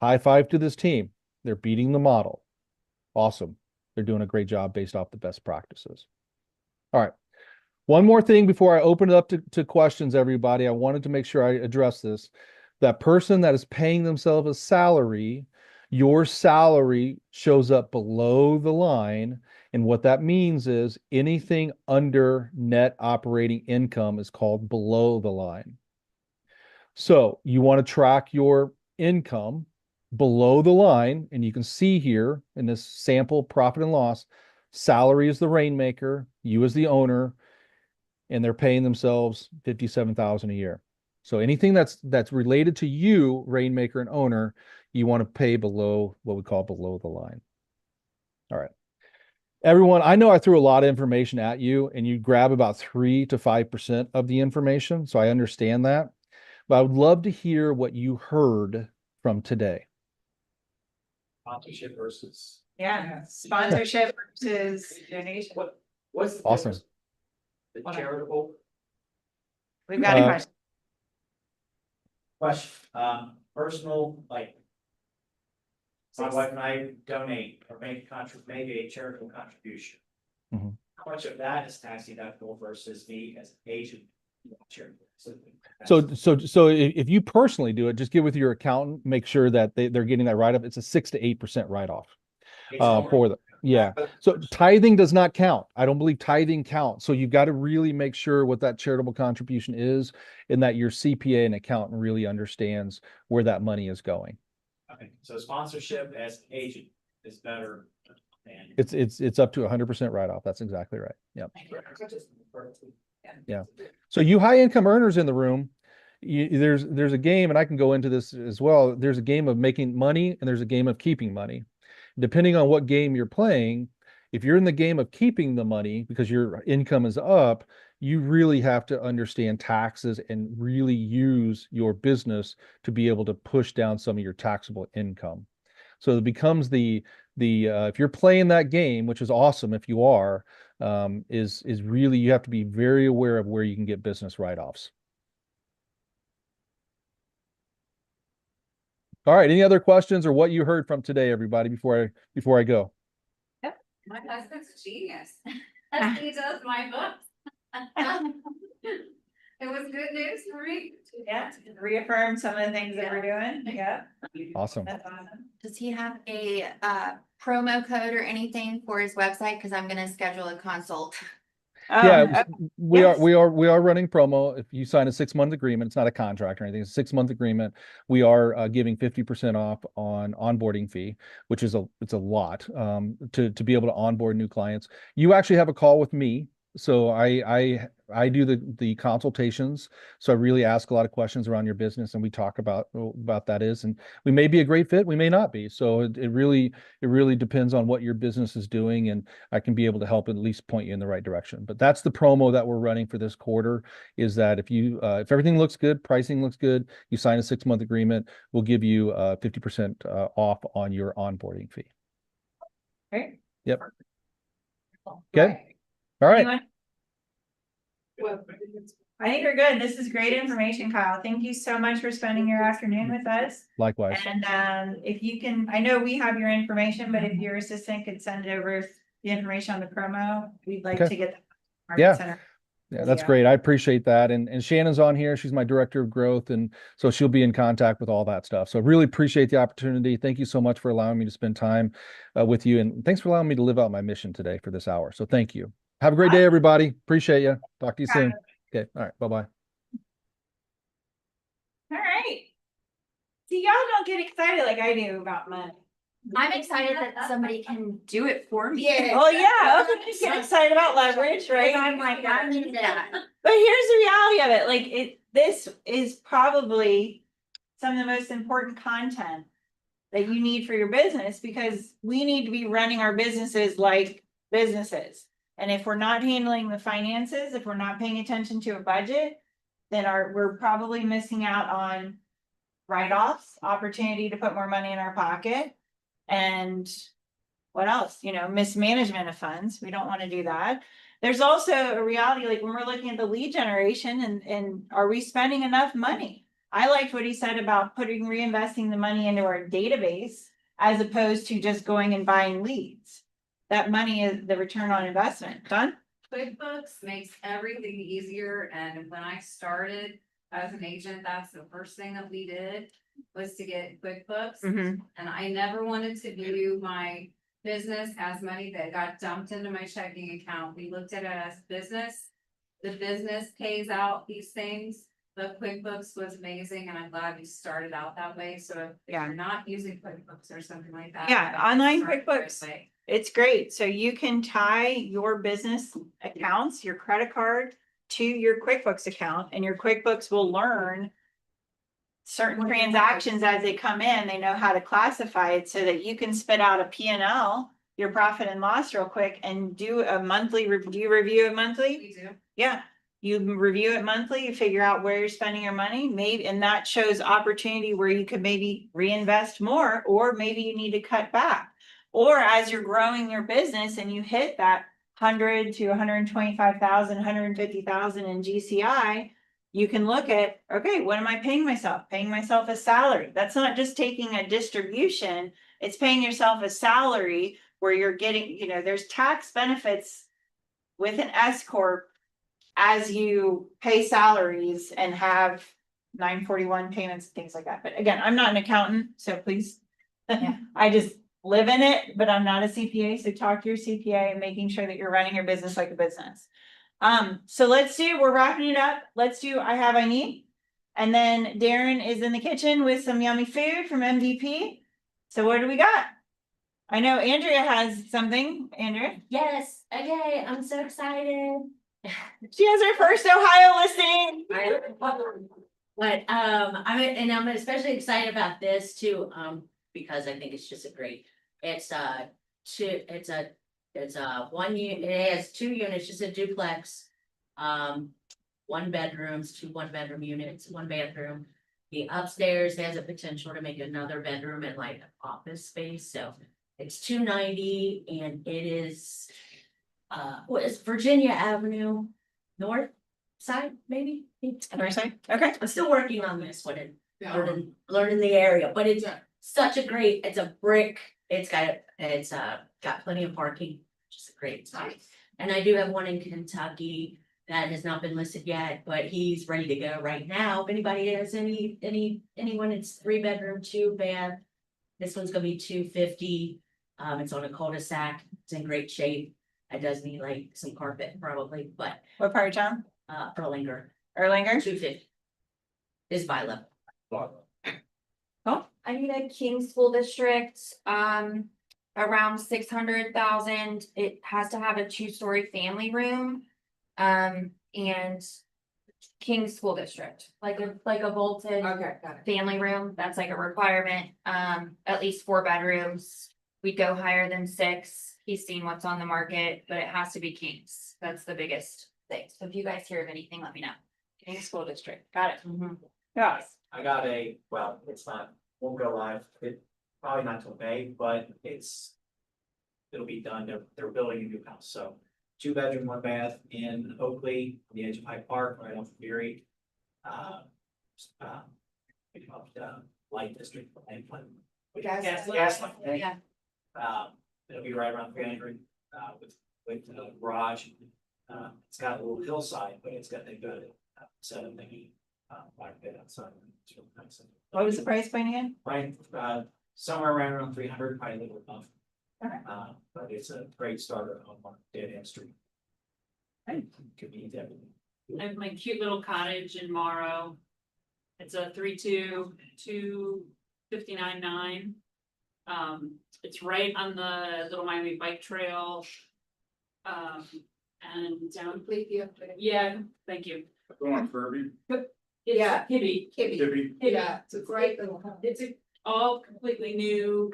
High five to this team. They're beating the model. Awesome. They're doing a great job based off the best practices. All right. One more thing before I open it up to questions, everybody. I wanted to make sure I address this. That person that is paying themselves a salary your salary shows up below the line. And what that means is anything under net operating income is called below the line. So you want to track your income below the line, and you can see here in this sample profit and loss, salary is the rainmaker, you as the owner, and they're paying themselves $57,000 a year. So anything that's related to you, rainmaker and owner, you want to pay below what we call below the line. All right. Everyone, I know I threw a lot of information at you and you grab about 3 to 5% of the information. So I understand that, but I would love to hear what you heard from today.
Sponsorship versus.
Yeah, sponsorship versus donation.
What's the
Awesome.
difference? The charitable
We've got a
Uh,
question.
question, personal, like. My wife and I donate or make a charitable contribution.
Mhm.
How much of that is tax deductible versus me as an agent? Charitable?
So if you personally do it, just get with your accountant, make sure that they're getting that write-off. It's a 6 to 8% write-off for them. Yeah. So tithing does not count. I don't believe tithing counts. So you've got to really make sure what that charitable contribution is and that your CPA and accountant really understands where that money is going.
Okay, so sponsorship as an agent is better than.
It's up to 100% write-off. That's exactly right. Yep. Yeah. So you high income earners in the room, there's a game, and I can go into this as well. There's a game of making money and there's a game of keeping money. Depending on what game you're playing, if you're in the game of keeping the money because your income is up, you really have to understand taxes and really use your business to be able to push down some of your taxable income. So it becomes if you're playing that game, which is awesome if you are, is really, you have to be very aware of where you can get business write-offs. All right, any other questions or what you heard from today, everybody, before I go?
My husband's a genius. He does my books. It was good news for me.
Yeah, reaffirm some of the things that we're doing. Yeah.
Awesome.
That's awesome.
Does he have a promo code or anything for his website? Because I'm gonna schedule a consult.
Yeah, we
yes.
are running promo. If you sign a 6-month agreement, it's not a contract or anything. It's a 6-month agreement. We are giving 50% off on onboarding fee, which is it's a lot to be able to onboard new clients. You actually have a call with me. So I do the consultations. So I really ask a lot of questions around your business, and we talk about that is, and we may be a great fit, we may not be. So it really depends on what your business is doing, and I can be able to help at least point you in the right direction. But that's the promo that we're running for this quarter, is that if everything looks good, pricing looks good, you sign a 6-month agreement, we'll give you 50% off on your onboarding fee.
Great.
Yep. Okay. All right.
Anyone? I think we're good. This is great information, Kyle. Thank you so much for spending your afternoon with us.
Likewise.
And if you can, I know we have your information, but if your assistant could send over the information on the promo, we'd like
Okay.
to get that.
Yeah. Yeah, that's great. I appreciate that. And Shannon's on here. She's my director of growth. And so she'll be in contact with all that stuff. So really appreciate the opportunity. Thank you so much for allowing me to spend time with you. And thanks for allowing me to live out my mission today for this hour. So thank you. Have a great day, everybody. Appreciate you. Talk to you soon. Okay. All right. Bye-bye.
All right. See, y'all don't get excited like I do about money.
I'm excited that somebody can do it for me.
Yeah.
Oh yeah, okay, just get excited about leverage, right?
I'm like, I need that.
But here's the reality of it, like this is probably some of the most important content that you need for your business, because we need to be running our businesses like businesses. And if we're not handling the finances, if we're not paying attention to a budget, then we're probably missing out on write-offs, opportunity to put more money in our pocket. And what else? Mismanagement of funds. We don't want to do that. There's also a reality, like when we're looking at the lead generation and are we spending enough money? I liked what he said about reinvesting the money into our database as opposed to just going and buying leads. That money is the return on investment. Done?
QuickBooks makes everything easier, and when I started, as an agent, that's the first thing that we did was to get QuickBooks.
Mhm.
And I never wanted to view my business as money that got dumped into my checking account. We looked at it as business. The business pays out these things. The QuickBooks was amazing and I'm glad we started out that way. So if
Yeah.
you're not using QuickBooks or something like that.
Yeah,
I
online
started the right
QuickBooks.
way.
It's great. So you can tie your business accounts, your credit card to your QuickBooks account and your QuickBooks will learn certain transactions as they come in. They know how to classify it so that you can spit out a P&L, your profit and loss real quick and do a monthly review it monthly.
We do.
Yeah, you review it monthly, you figure out where you're spending your money, maybe, and that shows opportunity where you could maybe reinvest more, or maybe you need to cut back. Or as you're growing your business and you hit that 100 to 125,000, 150,000 in GCI, you can look at, okay, what am I paying myself? Paying myself a salary. That's not just taking a distribution, it's paying yourself a salary where you're getting, there's tax benefits with an S corp as you pay salaries and have 941 payments, and things like that. But again, I'm not an accountant, so please, I just live in it, but I'm not a CPA, so talk to your CPA and making sure that you're running your business like a business. So we're wrapping it up. Let's do I Have I Need. And then Darren is in the kitchen with some yummy food from MVP. So what do we got? I know Andrea has something. Andrea?
Yes, okay, I'm so excited.
She has her first Ohio listing.
But I'm especially excited about this too, because I think it's just a great, it's a one unit, it has 2 units, just a duplex. 1 bedrooms, 2 1-bedroom units, 1 bathroom. The upstairs has a potential to make another bedroom and like office space, so it's 290 and it is. What is Virginia Avenue, north side, maybe?
North side, okay.
I'm still working on this one and learning the area, but it's such a great, it's a brick, it's got plenty of parking, just a great spot. And I do have one in Kentucky that has not been listed yet, but he's ready to go right now. If anybody has anyone, it's 3-bedroom, 2-bath. This one's gonna be 250. It's on a cul-de-sac, it's in great shape. It does need like some carpet probably, but
What part of town?
Erlanger,
Erlanger?
250. Is bi-level.
I need a King School District, around 600,000. It has to have a 2-story family room. And King School District, like a vaulted
Okay, got it.
family room, that's like a requirement, at least 4 bedrooms. We'd go higher than 6. He's seen what's on the market, but it has to be Kings. That's the biggest thing. So if you guys hear of anything, let me know.
King School District, got it.
Mm-hmm.
Yeah,
I got it's not, won't go live, probably not till May, but it'll be done, they're building a new house, so 2-bedroom, 1-bath in Oakley, on the edge of Hyde Park, right off of Erie. Light district. Gas line.
Yeah.
It'll be right around 300, with garage. It's got a little hillside, but it's got the good, set of thingy, like that outside. It's really nice.
what was the price point again?
Right, somewhere around 300, probably a little above.
Okay.
But it's a great starter on Dead End Street. Could be everything.
I have my cute little cottage in Morrow. It's a 3-2, 259.9. It's right on the Little Miami Bike Trail. And down,
Completely up there.
yeah, thank you.
Go on, Kirby.
Yeah.
Hibby.
Tippy.
Yeah, it's a great little house.
It's all completely new,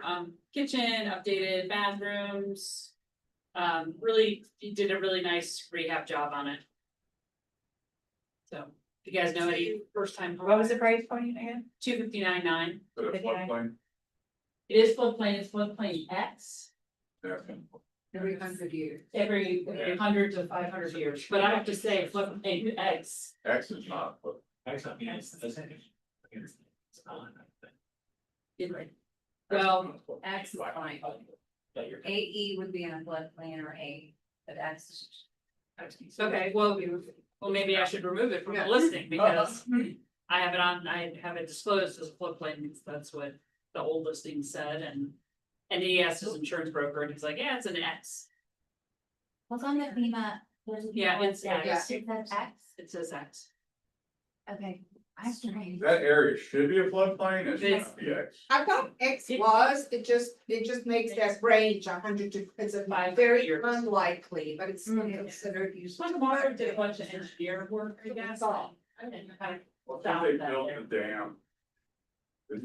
kitchen, updated bathrooms. Really, he did a really nice rehab job on it. So, if you guys know any first time.
What was the price point again?
259.9.
But a floodplain.
It is floodplain, it's floodplain X.
Yeah.
Every 100 years.
Every 100 to 500 years, but I have to say floodplain X.
X is not, but
Actually, it's on,
Well,
X is fine.
that you're.
AE would be in a floodplain or A, but X.
okay, well, Well, maybe I should remove it from the listing because I have it disclosed as a floodplain, because that's what the old listing said, and he asked his insurance broker, and he's like, yeah, it's an X.
What's on the FEMA? There's a
Yeah,
FEMA
it's
website.
X.
It says X,
It says X.
okay. I have to read.
That area should be a floodplain, it should
It's-
not be X.
I thought X was, it just makes that range 100 to, it's a very
years.
unlikely, but it's still considered useful.
When Mark did a bunch of engineer work, I guess. I didn't kind
Well,
of doubt
they
that
built
there.
the dam. They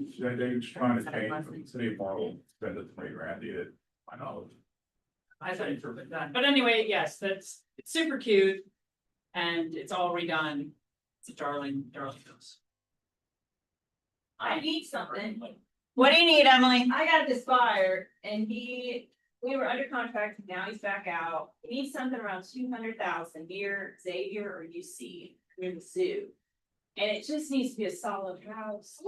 was trying to change from city model, spend it $20,000, did, my knowledge.
I thought it was done, but anyway, yes, it's super cute. And it's all redone. It's a darling house.
I need something. What do you need, Emily?
I got this buyer and we were under contract, now he's back out. He needs something around 200,000 near Xavier or UC, near the zoo. And it just needs to be a solid house.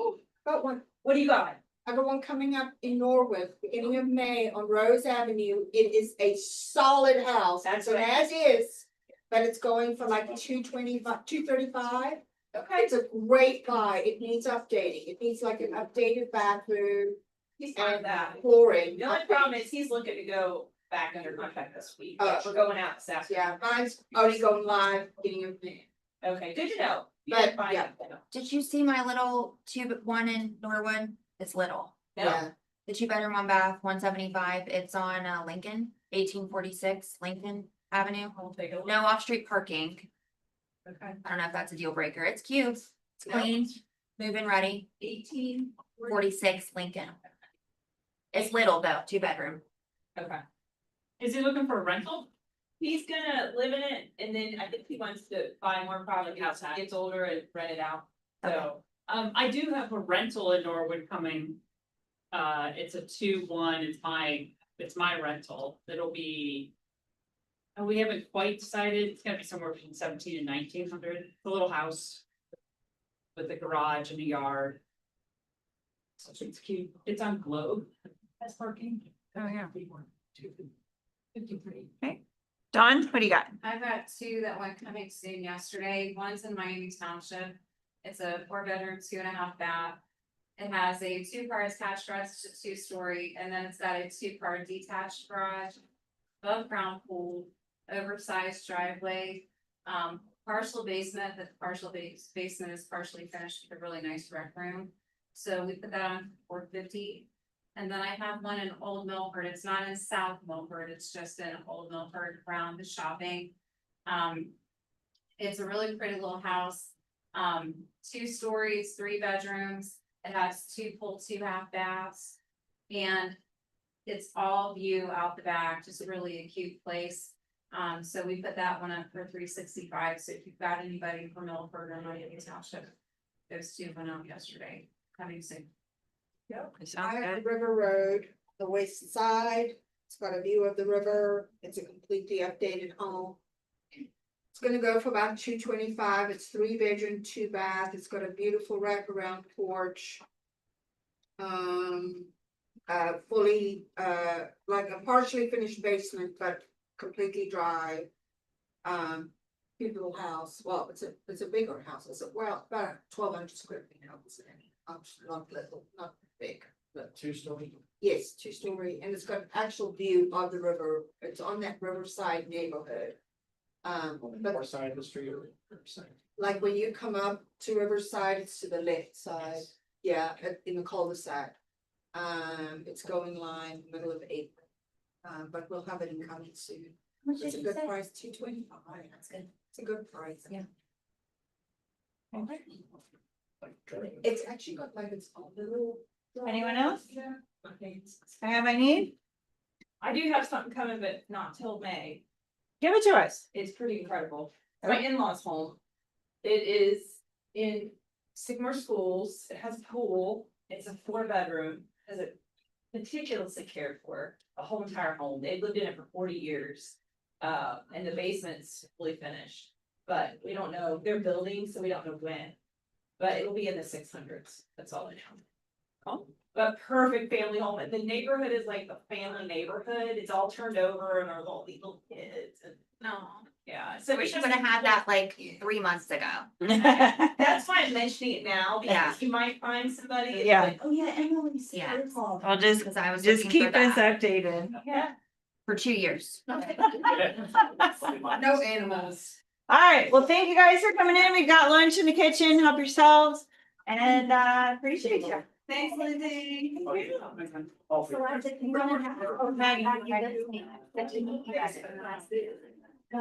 Got one,
What do you got?
I got one coming up in Norwood, beginning of May on Rose Avenue. It is a solid house.
That's
It's an
right.
as is, but it's going for like 225, 235.
Okay.
It's a great buy. It needs updating. It needs like an updated bathroom
He's fine with
and
that.
flooring.
The only problem is he's looking to go back under contract this week.
Oh.
We're going out this afternoon.
Yeah, mine's already going live, beginning of May.
Okay, good to know. You
But,
can find
yeah.
it.
Did you see my little one in Norwood? It's little.
No.
Yeah,
The 2-bedroom, 1 bath, 175. It's on Lincoln, 1846 Lincoln Avenue.
I'll take a look.
No off-street parking.
Okay.
I don't know if that's a deal breaker. It's cute. It's
No.
clean, move-in ready, 1846 Lincoln. It's little though, 2-bedroom.
Okay.
Is he looking for a rental?
He's gonna live in it and then I think he wants to buy more property as he gets older and rent it out. So,
I do have a rental in Norwood coming. It's a 2-1, it's my rental, it'll be. We haven't quite decided, it's gonna be somewhere between 17 and 1900, it's a little house. With a garage and a yard. So it's cute, it's on Globe, that's parking.
Oh, yeah.
53.
Dawn, what do you got?
I've got two that went coming soon yesterday. One's in Miami Township. It's a 4-bedroom, 2.5 bath. It has a 2-car attached garage, it's a 2-story, and then it's got a 2-car detached garage. Above ground pool, oversized driveway, partial basement, the partial basement is partially finished with a really nice rec room. So we put that on for $450. And then I have one in Old Milford. It's not in South Milford, it's just in Old Milford around the shopping. It's a really pretty little house. 2 stories, 3 bedrooms. It has 2 full 2.5 baths. And it's all view out the back, just really a cute place. So we put that one up for $365. So if you've got anybody from Milford or Miami Township, those two went out yesterday, coming soon.
Sounds
I have
good.
River Road, the west side. It's got a view of the river. It's a completely updated home. It's gonna go for about 225. It's 3-bedroom, 2-bath. It's got a beautiful wraparound porch. Fully, like a partially finished basement, but completely dry. Beautiful house. Well, it's a bigger house. It's about 1,200 square feet house. Not little, not big.
The 2-story.
Yes, 2-story, and it's got actual view of the river. It's on that riverside neighborhood. But
North side of the street or side.
like when you come up to Riverside, it's to the left side, yeah, in the cul-de-sac. It's going live middle of April. But we'll have it incoming soon.
How much
It's
did
a
you
good
say?
price, 225.
That's good.
It's a good price.
Yeah.
It's actually got like its own little.
Anyone else?
Yeah.
I have I need?
I do have something coming, but not till May.
Give it to us.
It's pretty incredible. My in-laws home. It is in Sycamore Schools. It has a pool. It's a 4-bedroom. Has it meticulously cared for, a whole entire home. They've lived in it for 40 years. And the basement's fully finished, but we don't know, they're building, so we don't know when. But it'll be in the 600s. That's all I know.
Cool.
But perfect family home. And the neighborhood is like the family neighborhood. It's all turned over and there's all these little kids and
No.
Yeah,
So we should have had that like 3 months ago.
That's why I'm mentioning it now,
Yeah.
because you might find somebody. it's
Yeah.
like, oh yeah, Emily's.
Yeah.
I'll just,
Because I was
just
looking for
keep us
that
updated.
Yeah.
for 2 years.
No animals.
All right, well, thank you guys for coming in. We've got lunch in the kitchen, help yourselves, and appreciate you.
Thanks, Lindsay.
Oh, yeah.
So I did- Maggie,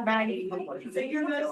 Maggie.
So you're good.